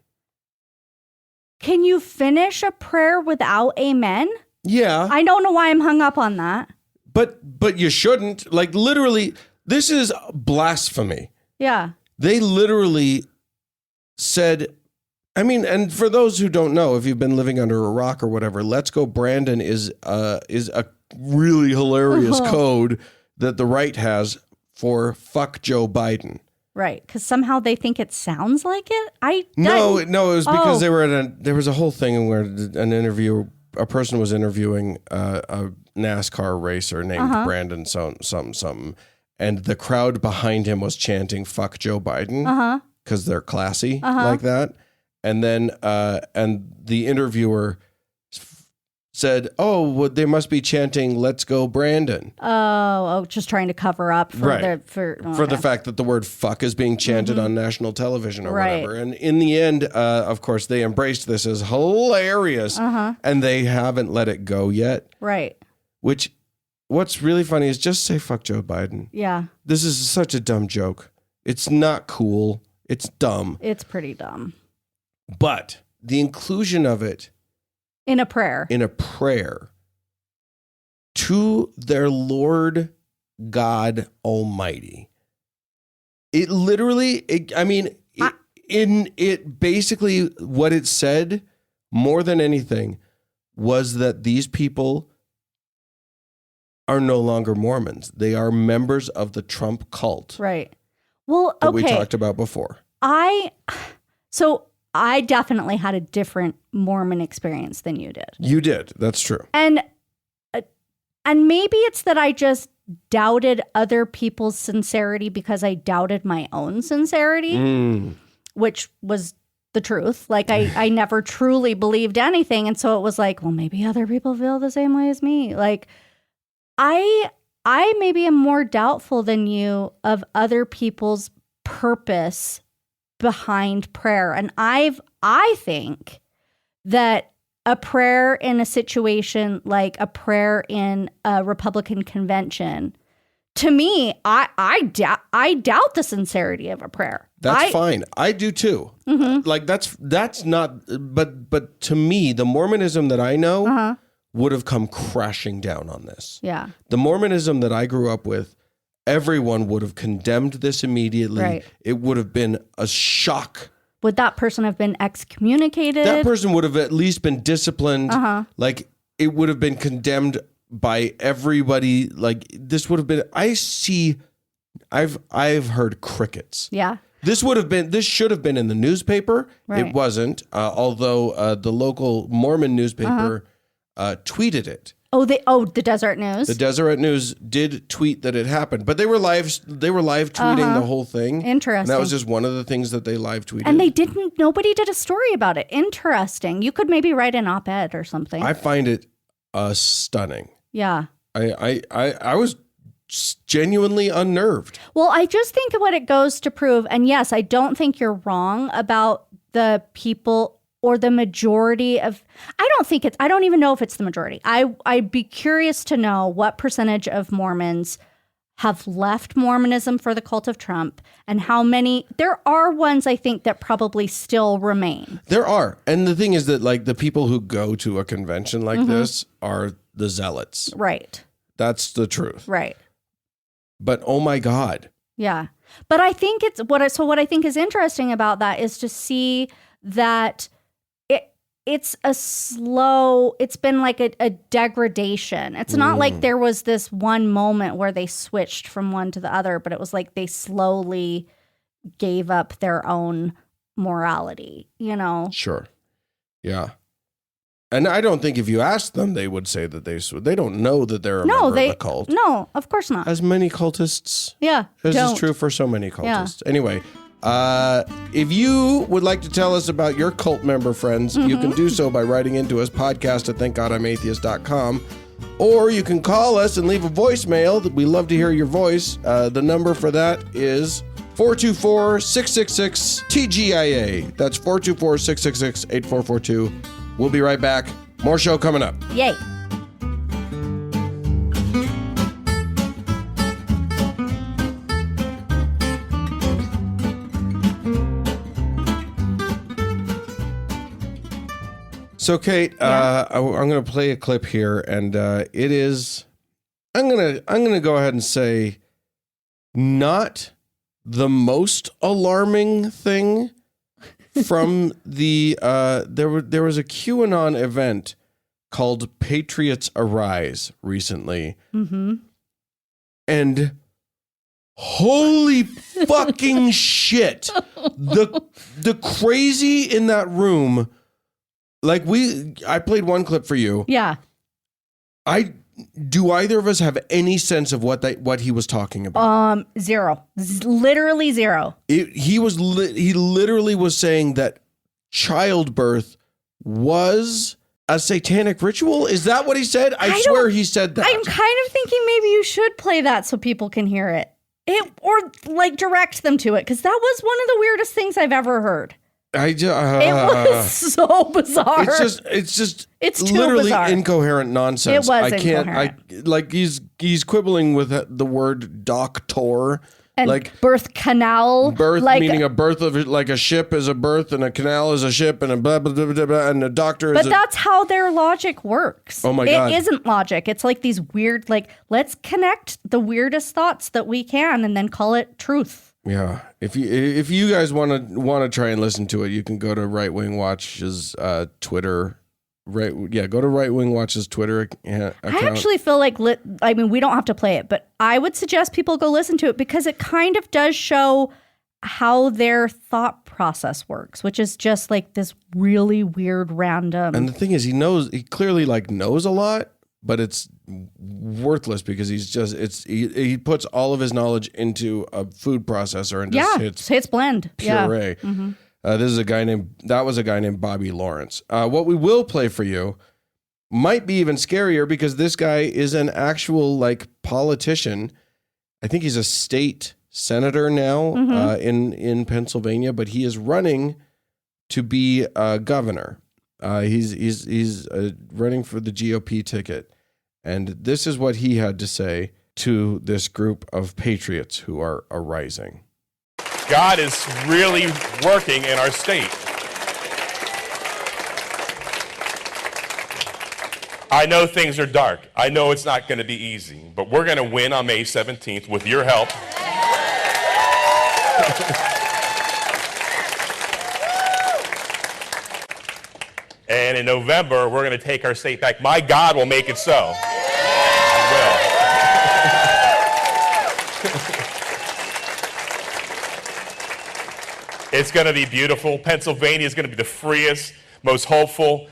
S1: Can you finish a prayer without amen?
S2: Yeah.
S1: I don't know why I'm hung up on that.
S2: But you shouldn't. Like, literally, this is blasphemy.
S1: Yeah.
S2: They literally said, and for those who don't know, if you've been living under a rock or whatever, "Let's go, Brandon" is a really hilarious code that the right has for fuck Joe Biden.
S1: Right, because somehow they think it sounds like it.
S2: No, it was because they were there was a whole thing where a person was interviewing a NASCAR racer named Brandon something, and the crowd behind him was chanting "fuck Joe Biden" because they're classy like that, and then and the interviewer said, "Oh, well, they must be chanting "Let's go, Brandon."
S1: Oh, just trying to cover up for
S2: the fact that the word "fuck" is being chanted on national television or whatever. And in the end, of course, they embraced this as hilarious, and they haven't let it go yet.
S1: Right.
S2: What's really funny is just say "fuck Joe Biden." Yeah. This is such a dumb joke. It's not cool. It's dumb.
S1: It's pretty dumb.
S2: But the inclusion of it.
S1: In a prayer to their Lord God Almighty. It literally, basically what it said more than anything was that these people are no longer Mormons. They are members of the Trump cult. Right. Well,
S2: that we talked about before.
S1: I definitely had a different Mormon experience than you did.
S2: You did. That's true.
S1: And maybe it's that I just doubted other people's sincerity because I doubted my own sincerity, which was the truth. Like I never truly believed anything. And so it was like, well, maybe other people feel the same way as me. Like I maybe am more doubtful than you of other people's purpose behind prayer. And I think that a prayer in a situation like a prayer in a Republican convention, to me, I doubt the sincerity of a prayer.
S2: That's fine. I do too. Like that's not, but to me, the Mormonism that I know would have come crashing down on this.
S1: Yeah.
S2: The Mormonism that I grew up with, everyone would have condemned this immediately. Right. It would have been a shock.
S1: Would that person have been excommunicated?
S2: That person would have at least been disciplined. Like it would have been condemned by everybody. Like this would have been, I've heard crickets.
S1: Yeah.
S2: This should have been in the newspaper. Right. It wasn't, although the local Mormon newspaper tweeted it.
S1: The Deseret News.
S2: The Deseret News did tweet that it happened, but they were live tweeting the whole thing.
S1: Interesting.
S2: And that was just one of the things that they live tweeted.
S1: And nobody did a story about it. Interesting. You could maybe write an op-ed or something.
S2: I find it stunning.
S1: Yeah.
S2: I was genuinely unnerved. Well,
S1: I just think what it goes to prove, and yes, I don't think you're wrong about the people or the majority of, I don't even know if it's the majority. I'd be curious to know what percentage of Mormons have left Mormonism for the cult of Trump and how many, there are ones I think that probably still remain.
S2: There are. And the thing is that like the people who go to a convention like this are the zealots.
S1: Right.
S2: That's the truth.
S1: Right.
S2: But oh my God.
S1: Yeah. But I think what I think is interesting about that is to see that it's been like a degradation. It's not like there was this one moment where they switched from one to the other, but it was like they slowly gave up their own morality, you know?
S2: Sure. Yeah. And I don't think if you asked them, they would say that they don't know that they're a member of the cult.
S1: No, of course not.
S2: As many cultists.
S1: Yeah.
S2: This is true for so many cultists. Yeah. Anyway, if you would like to tell us about your cult member friends, you can do so by writing into us, podcast@thankgodimatheist.com, or you can call us and leave a voicemail. We love to hear your voice. The number for that is 424-666-TGIA. That's 424-666-8442. We'll be right back. More show coming up.
S1: Yay.
S2: So, Kate, I'm going to play a clip here, and it is. I'm gonna go ahead and say, not the most alarming thing from the. There was a QAnon event called Patriots Arise recently, and Holy fucking shit. The crazy in that room, like I played one clip for you.
S1: Yeah.
S2: Do either of us have any sense of what he was talking about?
S1: Zero. Literally zero.
S2: He literally was saying that childbirth was a satanic ritual. Is that what he said? I swear he said that.
S1: I'm kind of thinking maybe you should play that so people can hear it. Or like direct them to it, because that was one of the weirdest things I've ever heard. It was so bizarre.
S2: It's
S1: too
S2: literally
S1: bizarre.
S2: Incoherent nonsense.
S1: It was incoherent.
S2: He's quibbling with the word doctor.
S1: And
S2: like
S1: birth canal.
S2: Birth, like, meaning a birth of like a ship is a birth and a canal is a ship and a blah, blah, blah, blah, blah, and a doctor is
S1: But that's how their logic works.
S2: Oh my God.
S1: It isn't logic. It's like these weird, like, let's connect the weirdest thoughts that we can and then call it truth.
S2: Yeah. If you guys want to try and listen to it, you can go to Right Wing Watch's Twitter. Go to Right Wing Watch's Twitter account.
S1: I actually feel like, we don't have to play it, but I would suggest people go listen to it because it kind of does show how their thought process works, which is just like this really weird, random.
S2: And the thing is, he clearly like knows a lot, but it's worthless because he puts all of his knowledge into a food processor and just hits
S1: blend
S2: puree. Yeah. Mm-hmm. This is a guy named Bobby Lawrence. What we will play for you might be even scarier because this guy is an actual like politician. I think he's a state senator now in Pennsylvania, but he is running to be a governor. He's running for the GOP ticket, and this is what he had to say to this group of patriots who are arising.
S3: God is really working in our state. I know things are dark. I know it's not going to be easy, but we're going to win on May 17th with your help. And in November, we're going to take our state back. My God will make it so. He will. It's going to be beautiful. Pennsylvania is going to be the freest, most hopeful,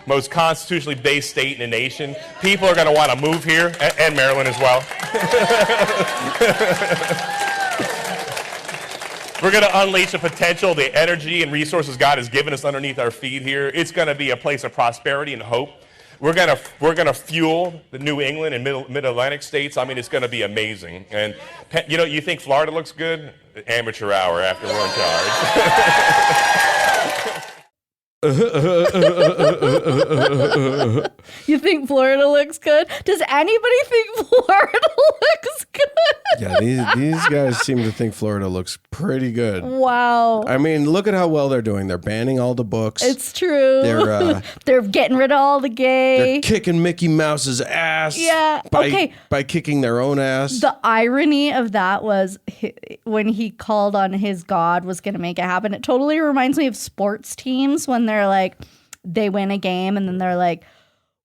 S3: most constitutionally based state in the nation. People are going to want to move here, and Maryland as well. We're going to unleash the potential, the energy and resources God has given us underneath our feet here. It's going to be a place of prosperity and hope. We're going to fuel the New England and Mid-Atlantic states. I mean, it's going to be amazing. And you think Florida looks good? Amateur hour after we're in charge.
S1: You think Florida looks good? Does anybody think Florida looks good?
S2: Yeah, these guys seem to think Florida looks pretty good.
S1: Wow.
S2: I mean, look at how well they're doing. They're banning all the books.
S1: It's true. They're getting rid of all the gay.
S2: They're kicking Mickey Mouse's ass.
S1: Yeah.
S2: By kicking their own ass.
S1: The irony of that was when he called on his God was going to make it happen. It totally reminds me of sports teams when they're like, they win a game and then they're like,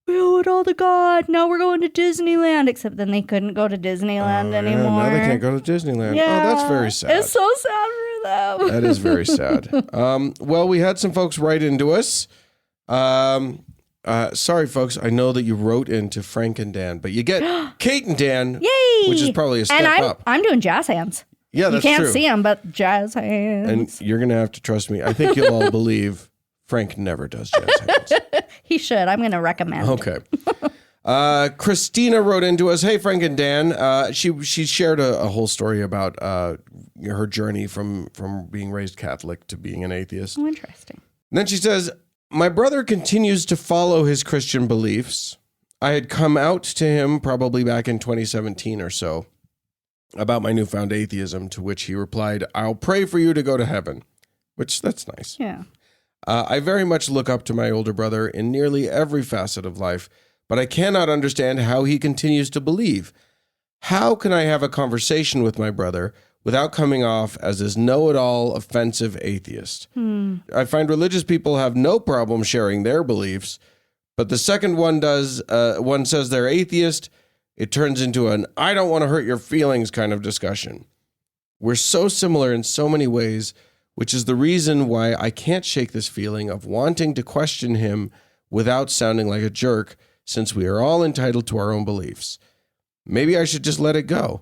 S1: we owe it all to God. Now we're going to Disneyland. Except then they couldn't go to Disneyland anymore.
S2: Now they can't go to Disneyland.
S1: Yeah.
S2: Oh, that's very sad.
S1: It's so sad for them.
S2: That is very sad. Well, we had some folks write into us. Sorry, folks. I know that you wrote into Frank and Dan, but you get Kate and Dan,
S1: Yay!
S2: Which is probably a step up.
S1: I'm doing jazz hands.
S2: Yeah, that's
S1: true. You can't
S2: true.
S1: see them, but jazz hands.
S2: And you're going to have to trust me. I think you'll all believe Frank never does jazz hands.
S1: He should. I'm going to recommend.
S2: Okay. Christina wrote into us, hey, Frank and Dan. She shared a whole story about her journey from being raised Catholic to being an atheist.
S1: Oh, interesting.
S2: And then she says, my brother continues to follow his Christian beliefs. I had come out to him probably back in 2017 or so about my newfound atheism, to which he replied, I'll pray for you to go to heaven, which that's nice.
S1: Yeah.
S2: I very much look up to my older brother in nearly every facet of life, but I cannot understand how he continues to believe. How can I have a conversation with my brother without coming off as this know-it-all offensive atheist? I find religious people have no problem sharing their beliefs, but the second one says they're atheist, it turns into an I don't want to hurt your feelings kind of discussion. We're so similar in so many ways, which is the reason why I can't shake this feeling of wanting to question him without sounding like a jerk, since we are all entitled to our own beliefs. Maybe I should just let it go.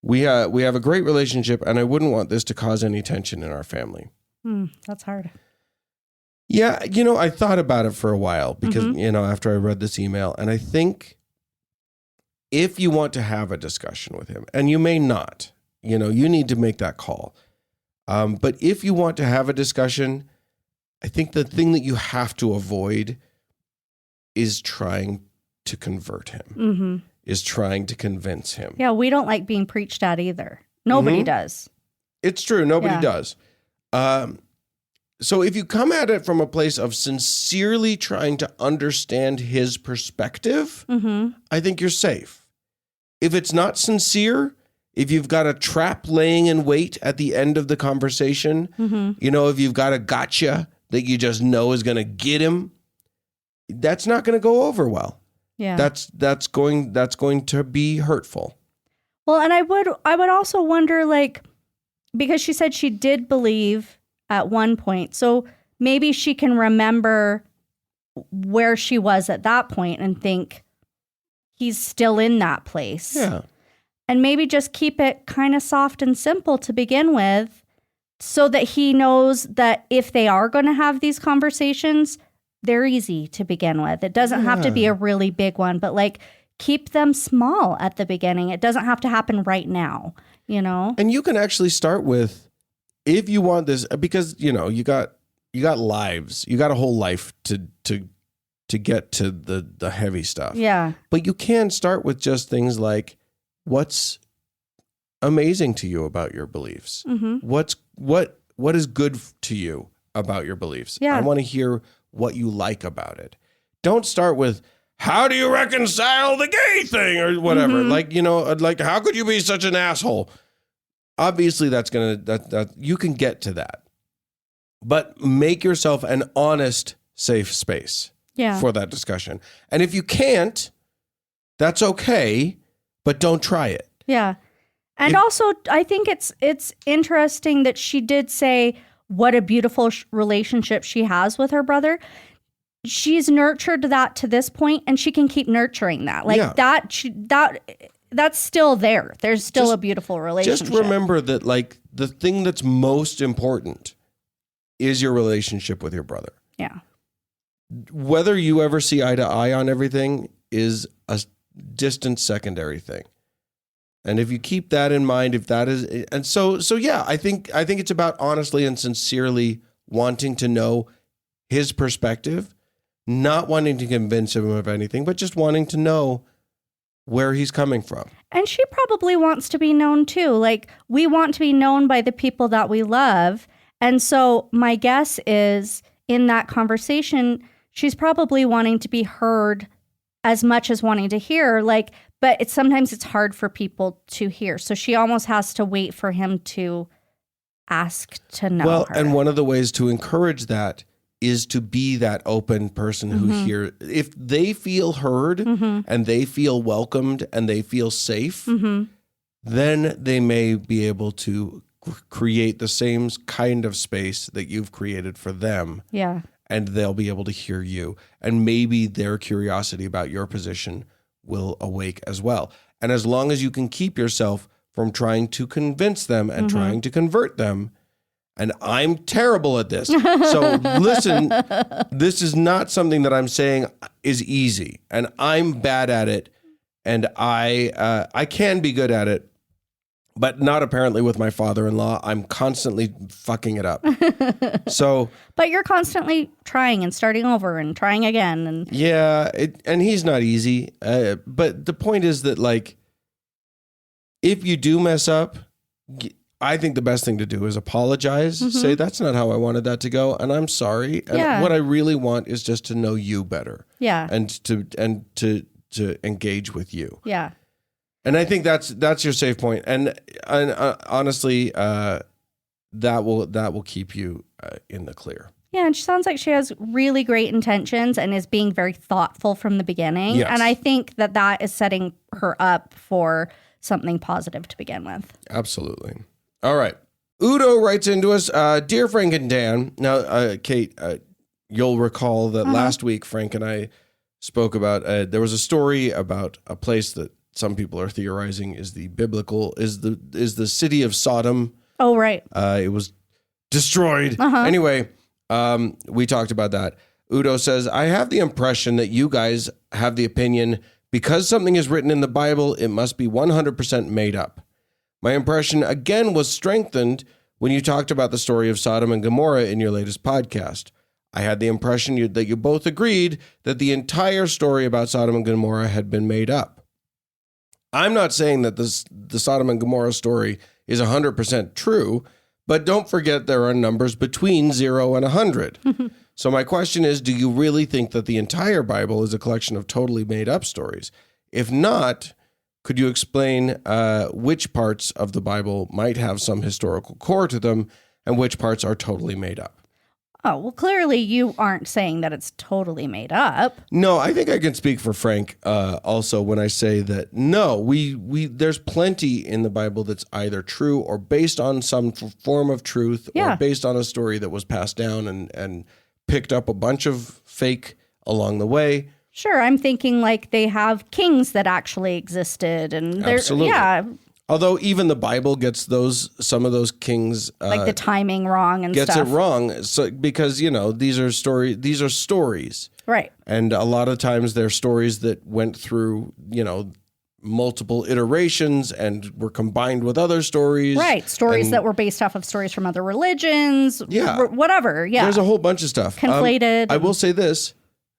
S2: We have a great relationship, and I wouldn't want this to cause any tension in our family.
S1: That's hard.
S2: Yeah, I thought about it for a while because, after I read this email, and I think if you want to have a discussion with him, and you may not, you need to make that call. But if you want to have a discussion, I think the thing that you have to avoid is trying to convert him, is trying to convince him.
S1: Yeah, we don't like being preached at either. Nobody does.
S2: It's true. Nobody does. So if you come at it from a place of sincerely trying to understand his perspective, I think you're safe. If it's not sincere, if you've got a trap laying in wait at the end of the conversation, if you've got a gotcha that you just know is going to get him, that's not going to go over well.
S1: Yeah.
S2: That's going to be hurtful.
S1: Well, and I would also wonder, because she said she did believe at one point, so maybe she can remember where she was at that point and think he's still in that place.
S2: Yeah.
S1: And maybe just keep it kind of soft and simple to begin with, so that he knows that if they are going to have these conversations, they're easy to begin with. It doesn't have to be a really big one, but keep them small at the beginning. It doesn't have to happen right now, And
S2: you can actually start with, if you want this, because you got lives, you got a whole life to get to the heavy stuff.
S1: Yeah.
S2: But you can start with just things like, what's amazing to you about your beliefs? What is good to you about your beliefs?
S1: Yeah.
S2: I want to hear what you like about it. Don't start with, how do you reconcile the gay thing or whatever? How could you be such an asshole? Obviously that you can get to that, but make yourself an honest, safe space for that discussion. And if you can't, that's okay, but don't try it.
S1: Yeah. And also, I think it's interesting that she did say what a beautiful relationship she has with her brother. She's nurtured that to this point, and she can keep nurturing that. That's still there. There's still a beautiful relationship.
S2: Just remember that, the thing that's most important is your relationship with your brother.
S1: Yeah.
S2: Whether you ever see eye to eye on everything is a distant secondary thing. And if you keep that in mind, I think it's about honestly and sincerely wanting to know his perspective, not wanting to convince him of anything, but just wanting to know where he's coming from.
S1: And she probably wants to be known too. We want to be known by the people that we love. And so my guess is, in that conversation, she's probably wanting to be heard as much as wanting to hear, but sometimes it's hard for people to hear. So she almost has to wait for him to ask to know her.
S2: And one of the ways to encourage that is to be that open person who hears. If they feel heard and they feel welcomed and they feel safe, then they may be able to create the same kind of space that you've created for them.
S1: Yeah.
S2: And they'll be able to hear you. And maybe their curiosity about your position will awake as well. And as long as you can keep yourself from trying to convince them and trying to convert them, and I'm terrible at this. So listen, this is not something that I'm saying is easy, and I'm bad at it, and I can be good at it, but not apparently with my father-in-law. I'm constantly fucking it up. But
S1: you're constantly trying and starting over and trying again. And
S2: yeah, and he's not easy. But the point is that, if you do mess up, I think the best thing to do is apologize. Say, that's not how I wanted that to go, and I'm sorry. And what I really want is just to know you better. Yeah. And to engage with you.
S1: Yeah.
S2: And I think that's your safe point. And honestly, that will keep you in the clear.
S1: Yeah, and she sounds like she has really great intentions and is being very thoughtful from the beginning.
S2: Yes.
S1: And I think that is setting her up for something positive to begin with.
S2: Absolutely. All right. Udo writes into us, Dear Frank and Dan. Now, Kate, you'll recall that last week Frank and I spoke about, there was a story about a place that some people are theorizing is the city of Sodom.
S1: Oh, right.
S2: It was destroyed. Anyway, we talked about that. Udo says, I have the impression that you guys have the opinion because something is written in the Bible, it must be 100% made up. My impression again was strengthened when you talked about the story of Sodom and Gomorrah in your latest podcast. I had the impression that you both agreed that the entire story about Sodom and Gomorrah had been made up. I'm not saying that the Sodom and Gomorrah story is 100% true, but don't forget there are numbers between 0 and 100. So my question is, do you really think that the entire Bible is a collection of totally made up stories? If not, could you explain which parts of the Bible might have some historical core to them and which parts are totally made up?
S1: Oh, well, clearly you aren't saying that it's totally made up.
S2: No, I think I can speak for Frank also when I say that no, there's plenty in the Bible that's either true or based on some form of truth or based on a story that was passed down and picked up a bunch of fake along the way.
S1: Sure, I'm thinking like they have kings that actually existed, and
S2: Absolutely.
S1: Yeah.
S2: Although even the Bible gets some of those kings
S1: Like the timing wrong and
S2: gets
S1: stuff.
S2: it wrong. So because these are stories,
S1: Right?
S2: and a lot of times they're stories that went through multiple iterations and were combined with other stories.
S1: Right, stories that were based off of stories from other religions.
S2: Yeah.
S1: Whatever. Yeah,
S2: There's a whole bunch of stuff
S1: conflated.
S2: I will say this: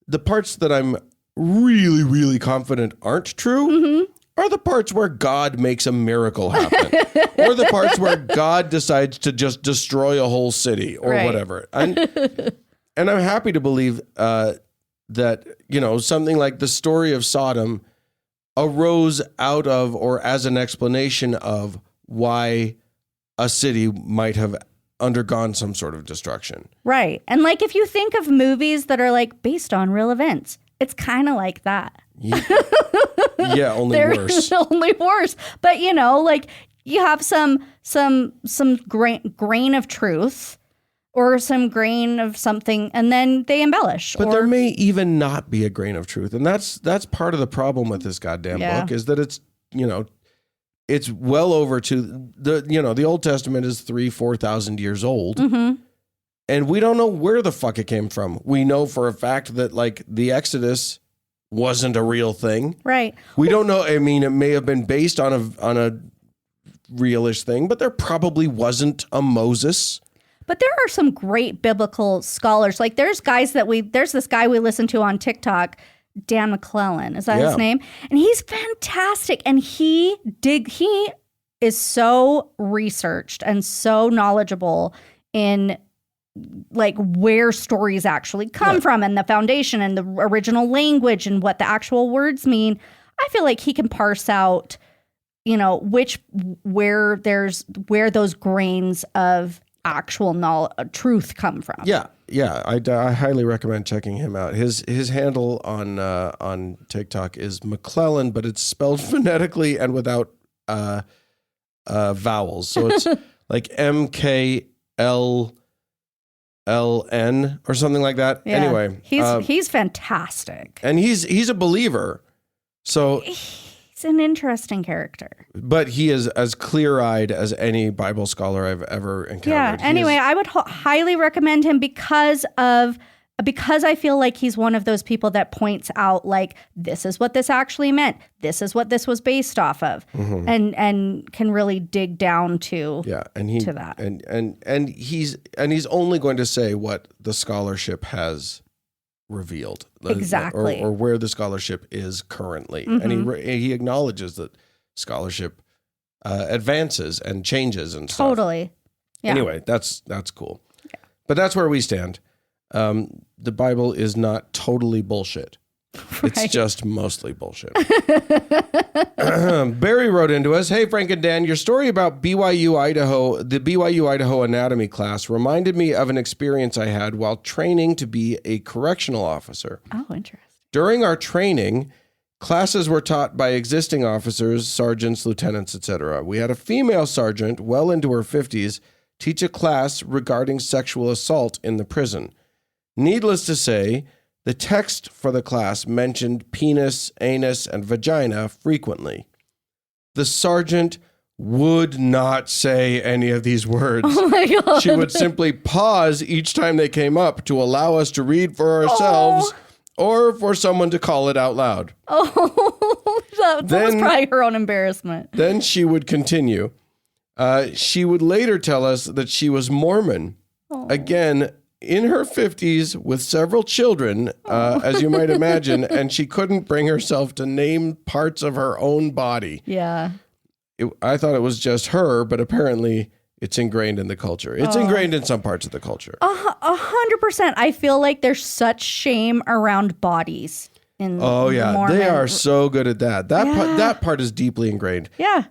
S2: the parts that I'm really, really confident aren't true are the parts where God makes a miracle happen, or the parts where God decides to just destroy a whole city or whatever. And I'm happy to believe that something like the story of Sodom arose out of or as an explanation of why a city might have undergone some sort of destruction.
S1: Right. And like if you think of movies that are like based on real events, it's kind of like that.
S2: Yeah, only worse.
S1: Only worse. But like you have some grain of truth or some grain of something, and then they embellish.
S2: But there may even not be a grain of truth, and that's part of the problem with this goddamn book is that it's it's well over the Old Testament is 3,000-4,000 years old, and we don't know where the fuck it came from. We know for a fact that like the Exodus wasn't a real thing,
S1: right?
S2: We don't know. I mean, it may have been based on a realish thing, but there probably wasn't a Moses.
S1: But there are some great biblical scholars. Like there's this guy we listen to on TikTok, Dan McClellan. Is that his name? And he's fantastic. And he is so researched and so knowledgeable in like where stories actually come from and the foundation and the original language and what the actual words mean. I feel like he can parse out, where those grains of actual truth come from. Yeah.
S2: I highly recommend checking him out. His handle on TikTok is McClellan, but it's spelled phonetically and without vowels. So it's like MKLLN or something like that.
S1: Yeah.
S2: Anyway,
S1: he's fantastic,
S2: and he's a believer. So
S1: he's an interesting character.
S2: But he is as clear-eyed as any Bible scholar I've ever encountered.
S1: Yeah. Anyway, I would highly recommend him because I feel like he's one of those people that points out like this is what this actually meant. This is what this was based off of, and can really dig down to to that.
S2: And he's only going to say what the scholarship has revealed,
S1: exactly,
S2: or where the scholarship is currently, and he acknowledges that scholarship advances and changes and stuff.
S1: Totally. Yeah.
S2: Anyway, that's cool. Yeah. But that's where we stand. The Bible is not totally bullshit. It's just mostly bullshit. Barry wrote into us, "Hey, Frank and Dan, your story about the BYU Idaho anatomy class reminded me of an experience I had while training to be a correctional officer.
S1: Oh, interesting.
S2: During our training, classes were taught by existing officers, sergeants, lieutenants, etc. We had a female sergeant, well into her 50s, teach a class regarding sexual assault in the prison. Needless to say, the text for the class mentioned penis, anus, and vagina frequently. The sergeant would not say any of these words.
S1: Oh my God.
S2: She would simply pause each time they came up to allow us to read for ourselves or for someone to call it out loud.
S1: Oh, that was probably her own embarrassment.
S2: Then she would continue. She would later tell us that she was Mormon. Again, in her 50s with several children, as you might imagine, and she couldn't bring herself to name parts of her own body.
S1: Yeah.
S2: I thought it was just her, but apparently it's ingrained in the culture. It's ingrained in some parts of the culture.
S1: 100%. I feel like there's such shame around bodies.
S2: Mormon. They are so good at that. That part is deeply ingrained.
S1: Yeah.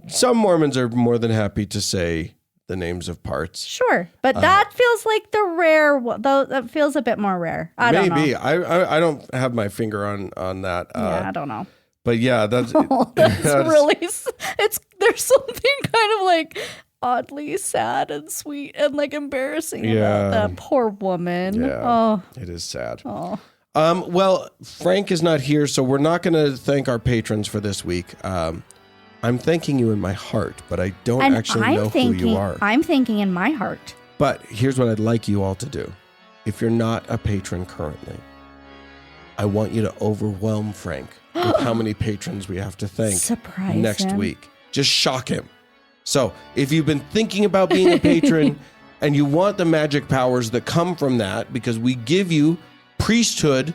S2: Some Mormons are more than happy to say the names of parts.
S1: Sure. But that feels like the rare, though that feels a bit more rare. I don't know.
S2: Maybe. I don't have my finger on that.
S1: I don't know.
S2: But yeah, that's
S1: really, there's something kind of like oddly sad and sweet and like embarrassing about that poor woman.
S2: Yeah, it is sad. Well, Frank is not here, so we're not going to thank our patrons for this week. I'm thanking you in my heart, but I don't actually know who you are.
S1: I'm thinking in my heart.
S2: But here's what I'd like you all to do. If you're not a patron currently, I want you to overwhelm Frank with how many patrons we have to thank next week. Just shock him. So if you've been thinking about being a patron and you want the magic powers that come from that, because we give you priesthood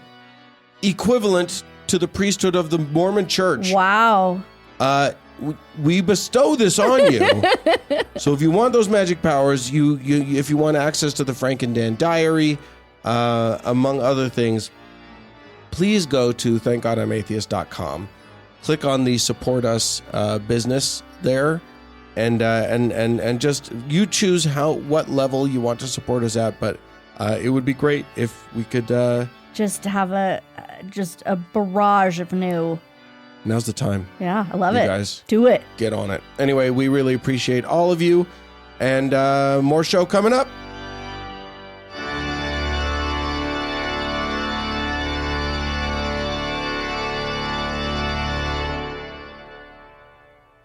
S2: equivalent to the priesthood of the Mormon Church.
S1: Wow.
S2: We bestow this on you. So if you want those magic powers, if you want access to the Frank and Dan diary, among other things, please go to thankgodimatheist.com. Click on the support us business there, and just you choose what level you want to support us at. But it would be great if we could
S1: just have a barrage of new.
S2: Now's the time.
S1: Yeah, I love it.
S2: Guys,
S1: do it.
S2: Get on it. Anyway, we really appreciate all of you, and more show coming up.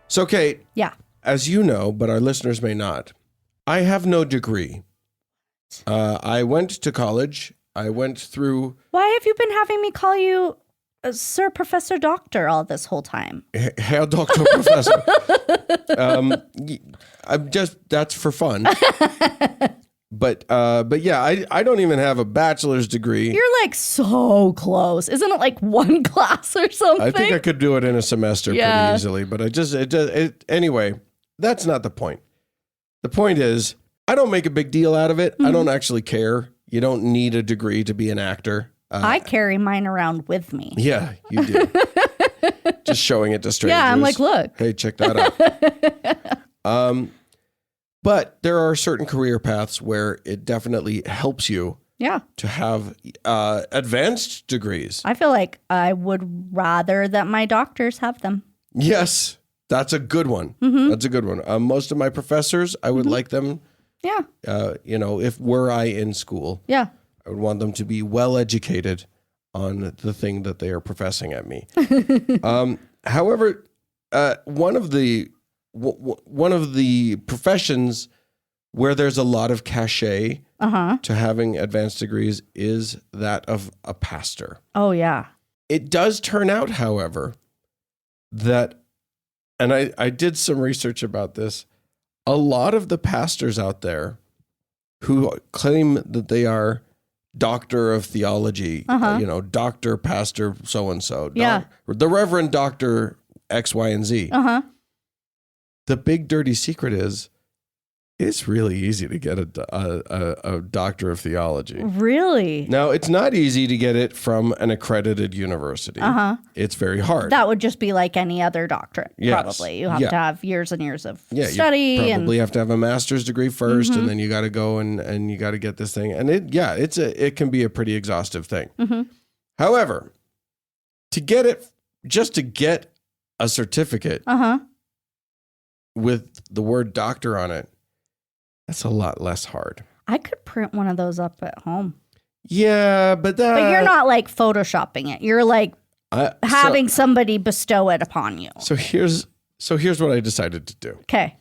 S2: So, Kate.
S1: Yeah.
S2: As you know, but our listeners may not, I have no degree. I went to college. I went through.
S1: Why have you been having me call you Sir Professor Doctor all this whole time?
S2: Herr Doctor Professor. I'm just, that's for fun. But yeah, I don't even have a bachelor's degree.
S1: You're like so close. Isn't it like one class or something?
S2: I think I could do it in a semester pretty easily, but anyway, that's not the point. The point is, I don't make a big deal out of it. Mm-hmm. I don't actually care. You don't need a degray to be an actor.
S1: I carry mine around with me.
S2: Yeah, you do. Just showing it to strangers.
S1: Yeah, I'm like, look.
S2: Hey, check that out. But there are certain career paths where it definitely helps you to have advanced degrees.
S1: I feel like I would rather that my doctors have them.
S2: Yes, that's a good one. Mm-hmm. That's a good one. Most of my professors, I would like them.
S1: Yeah.
S2: If were I in school.
S1: Yeah.
S2: I would want them to be well educated on the thing that they are professing at me. However, one of the professions where there's a lot of cachet to having advanced degrees is that of a pastor.
S1: Oh, yeah.
S2: It does turn out, however, that, and I did some research about this, a lot of the pastors out there who claim that they are doctor of theology, doctor, pastor, so-and-so, the Reverend Dr. X, Y, and Z. The big dirty secret is It's really easy to get a doctor of theology.
S1: Really?
S2: Now, it's not easy to get it from an accredited university. It's very hard.
S1: That would just be like any other doctorate,
S2: Yes.
S1: probably. You have
S2: Yeah.
S1: to have years and years of
S2: Yeah,
S1: study.
S2: you probably have to have a master's degree first, and then you got to go and you got to get this thing. And it can be a pretty exhaustive thing. However, to get a certificate with the word doctor on it, that's a lot less hard.
S1: I could print one of those up at home.
S2: Yeah, but
S1: you're not like photoshopping it. You're like having somebody bestow it upon you.
S2: So here's what I decided to do.
S1: Okay.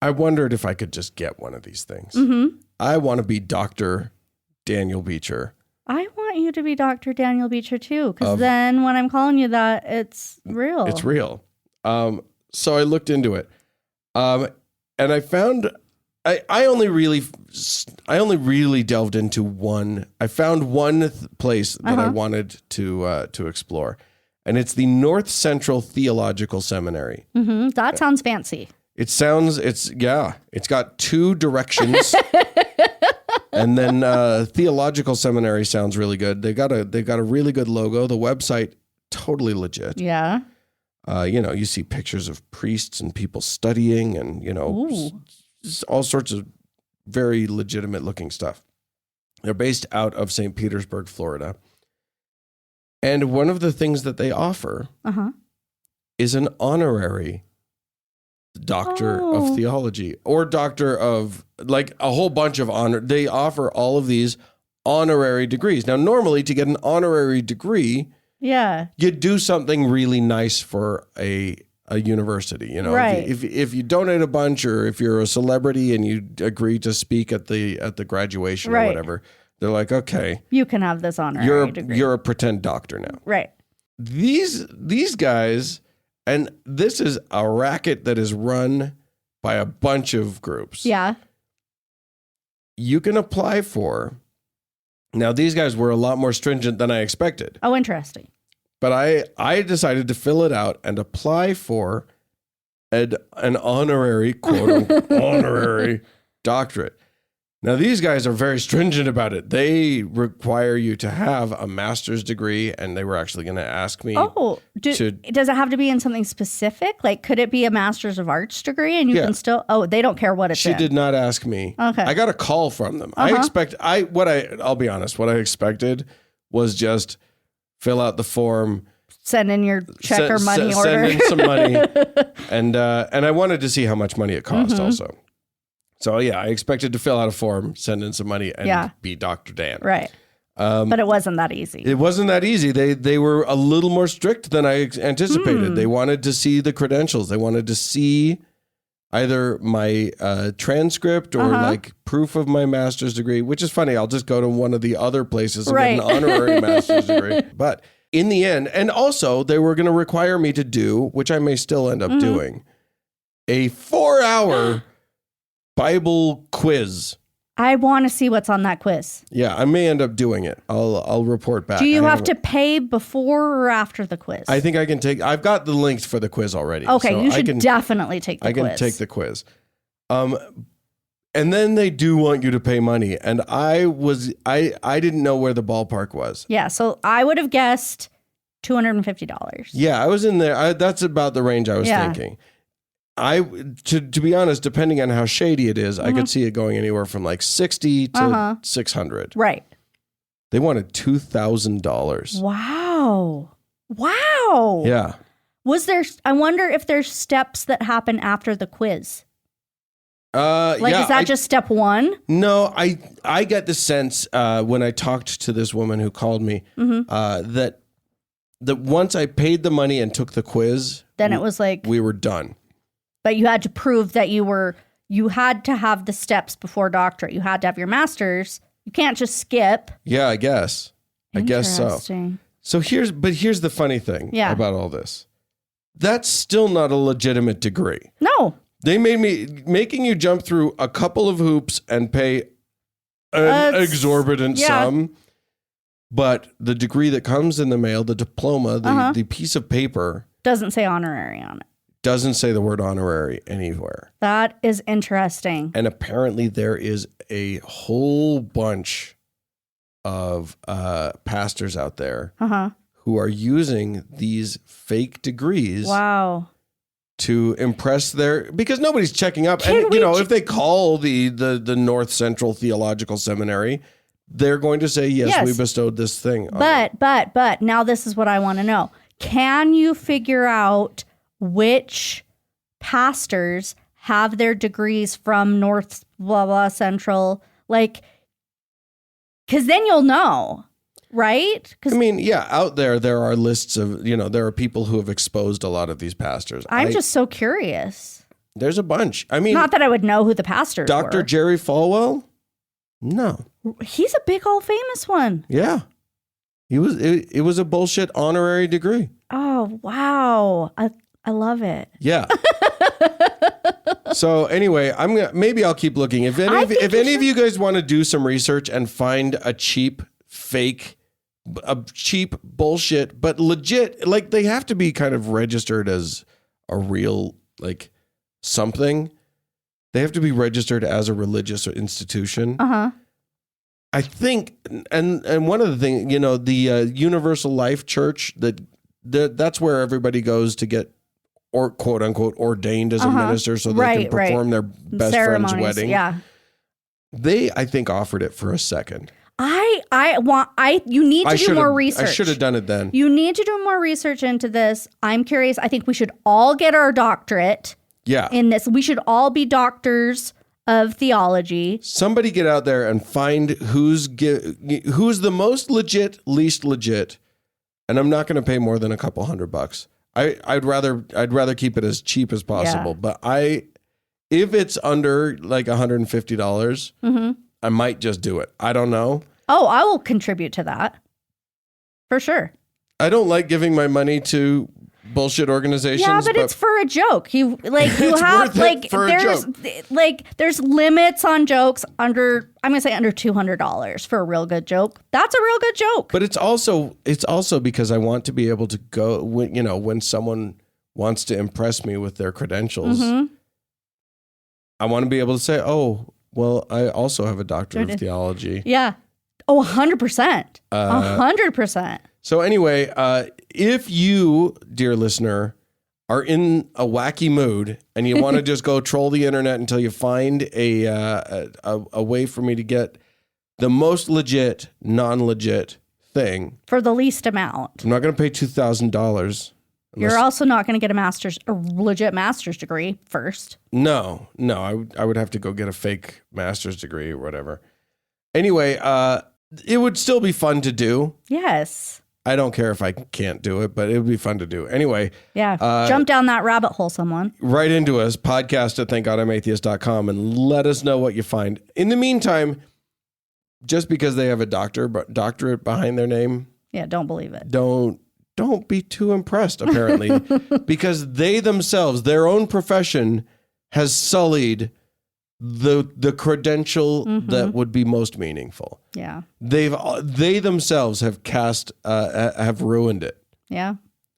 S2: I wondered if I could just get one of these things. I want to be Dr. Daniel Beecher.
S1: I want you to be Dr. Daniel Beecher too, because then when I'm calling you that, it's real.
S2: It's real. So I looked into it, and I found I only really delved into one. I found one place that I wanted to explore, and it's the North Central Theological Seminary.
S1: That sounds fancy.
S2: It's got two directions. And then Theological Seminary sounds really good. They got a really good logo. The website, totally legit.
S1: Yeah.
S2: You see pictures of priests and people studying and, all sorts of very legitimate looking stuff. They're based out of St. Petersburg, Florida. And one of the things that they offer is an honorary doctor of theology or doctor of like a whole bunch of honor. They offer all of these honorary degrees. Now, normally to get an honorary degree, you do something really nice for a university,
S1: Right.
S2: If you donate a bunch, or if you're a celebrity and you agree to speak at the graduation or whatever, they're like, okay,
S1: you can have this honorary degree.
S2: You're a pretend doctor now.
S1: Right.
S2: These guys, and this is a racket that is run by a bunch of groups.
S1: Yeah.
S2: You can apply for. Now, these guys were a lot more stringent than I expected.
S1: Oh, interesting.
S2: But I decided to fill it out and apply for an honorary, quote unquote, honorary doctorate. Now, these guys are very stringent about it. They require you to have a master's degree, and they were actually going to ask me.
S1: Oh, does it have to be in something specific? Like, could it be a master's of arts degree and you can still, they don't care what it's in?
S2: She did not ask me.
S1: Okay.
S2: I got a call from them. I'll be honest, what I expected was just fill out the form,
S1: send in your check or money order.
S2: Send in some money. and I wanted to see how much money it cost also. So yeah, I expected to fill out a form, send in some money, and be Dr. Dan.
S1: Right. But it wasn't that easy.
S2: It wasn't that easy. They were a little more strict than I anticipated. They wanted to see the credentials. They wanted to see either my transcript or like proof of my master's degree, which is funny. I'll just go to one of the other places and get an honorary master's degree. But in the end, and also they were going to require me to do, which I may still end up doing, a 4-hour Bible quiz.
S1: I want to see what's on that quiz.
S2: Yeah, I may end up doing it. I'll report back.
S1: Do you have to pay before or after the quiz?
S2: I think I can take. I've got the links for the quiz already.
S1: Okay,
S2: so
S1: you should definitely take the quiz.
S2: I can take the quiz. And then they do want you to pay money, and I didn't know where the ballpark was.
S1: Yeah, so I would have guessed $250.
S2: Yeah, I was in there. That's about the range I was thinking. To be honest, depending on how shady it is, I could see it going anywhere from like $60 to $600.
S1: Right.
S2: They wanted $2,000.
S1: Wow.
S2: Yeah.
S1: I wonder if there's steps that happen after the quiz. Is that just step one?
S2: No, I get the sense when I talked to this woman who called me that once I paid the money and took the quiz,
S1: then it was like
S2: we were done.
S1: But you had to prove that you had to have the steps before doctorate. You had to have your master's. You can't just skip.
S2: Yeah, I guess. I guess so. So here's the funny thing about all this. That's still not a legitimate degree.
S1: No.
S2: They making you jump through a couple of hoops and pay an exorbitant sum. But the degree that comes in the mail, the diploma, the piece of paper
S1: doesn't say honorary on it.
S2: doesn't say the word honorary anywhere.
S1: That is interesting.
S2: And apparently there is a whole bunch of pastors out there who are using these fake degrees.
S1: Wow.
S2: To impress because nobody's checking up. And, if they call the North Central Theological Seminary, they're going to say, yes, we bestowed this thing.
S1: But now this is what I want to know. Can you figure out which pastors have their degrees from North blah, blah, Central? Like, because then you'll know. Right?
S2: I mean, out there are lists of, there are people who have exposed a lot of these pastors.
S1: I'm just so curious.
S2: There's a bunch. I mean,
S1: not that I would know who the pastors
S2: Dr.
S1: were.
S2: Jerry Falwell? No.
S1: He's a big old famous one.
S2: Yeah. It was a bullshit honorary degree.
S1: Oh, wow. I love it.
S2: Yeah. So anyway, maybe I'll keep looking. If any of you guys want to do some research and find a cheap bullshit, but legit, like they have to be kind of registered as a real, like something. They have to be registered as a religious institution. I think, and one of the things, the Universal Life Church, that's where everybody goes to get, or quote unquote, ordained as a minister so they can perform their best friend's wedding.
S1: Yeah.
S2: They, I think, offered it for a second.
S1: You need to do more research.
S2: I should have done it then.
S1: You need to do more research into this. I'm curious. I think we should all get our doctorate.
S2: Yeah.
S1: In this. We should all be doctors of theology.
S2: Somebody get out there and find who's the most legit, least legit. And I'm not going to pay more than a couple $100. I'd rather keep it as cheap as possible. Yeah. But if it's under like $150, I might just do it. I don't know.
S1: Oh, I will contribute to that. For sure.
S2: I don't like giving my money to bullshit organizations.
S1: Yeah, but it's for a joke. There's limits on jokes under $200 for a real good joke. That's a real good joke.
S2: But it's also because I want to be able to go when someone wants to impress me with their credentials. I want to be able to say, "Oh, well, I also have a doctorate of theology."
S1: Yeah. Oh, 100%. 100%.
S2: So anyway, if you, dear listener, are in a wacky mood and you want to just go troll the internet until you find a way for me to get the most legit, non-legit thing
S1: for the least amount,
S2: I'm not going to pay $2,000.
S1: You're also not going to get a legit master's degree first.
S2: No, I would have to go get a fake master's degree or whatever. Anyway, it would still be fun to do.
S1: Yes.
S2: I don't care if I can't do it, but it would be fun to do. Anyway.
S1: Yeah. Jump down that rabbit hole, someone.
S2: Write into us, podcast@thankgodimatheist.com, and let us know what you find. In the meantime, just because they have a doctorate behind their name.
S1: Yeah, don't believe it.
S2: Don't be too impressed, apparently, because they themselves, their own profession has sullied the credential that would be most meaningful.
S1: Yeah.
S2: They themselves have have ruined it.
S1: Yeah.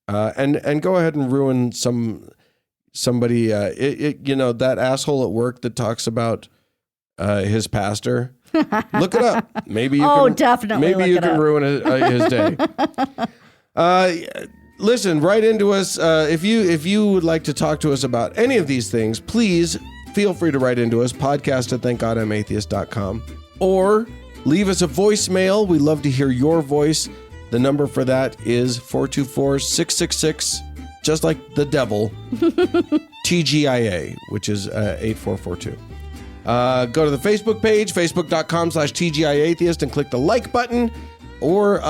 S2: And go ahead and ruin somebody, that asshole at work that talks about his pastor. Look it up. Maybe you can,
S1: definitely.
S2: Maybe you can ruin his day. Listen, write into us. If you would like to talk to us about any of these things, please feel free to write into us, podcast@thankgodimatheist.com, or leave us a voicemail. We love to hear your voice. The number for that is 424-666, just like the devil, TGIA, which is 8442. Go to the Facebook page, facebook.com/TGIAtheist, and click the like button. Or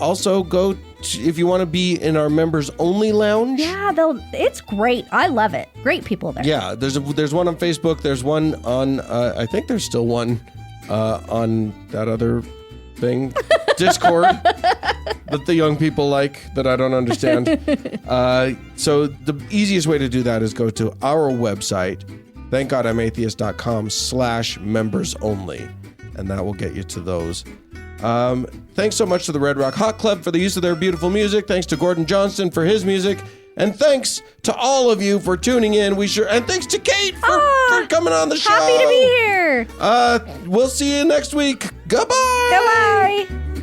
S2: also go if you want to be in our members only lounge.
S1: Yeah, it's great. I love it. Great people there.
S2: Yeah, there's one on Facebook. There's one on I think there's still one on that other thing, Discord, that the young people like that I don't understand. So the easiest way to do that is go to our website, thankgodimatheist.com/members only, and that will get you to those. Thanks so much to the Red Rock Hot Club for the use of their beautiful music. Thanks to Gordon Johnston for his music. And thanks to all of you for tuning in. And thanks to Kate for coming on the show.
S1: Happy to be here.
S2: We'll see you next week. Goodbye.
S1: Goodbye.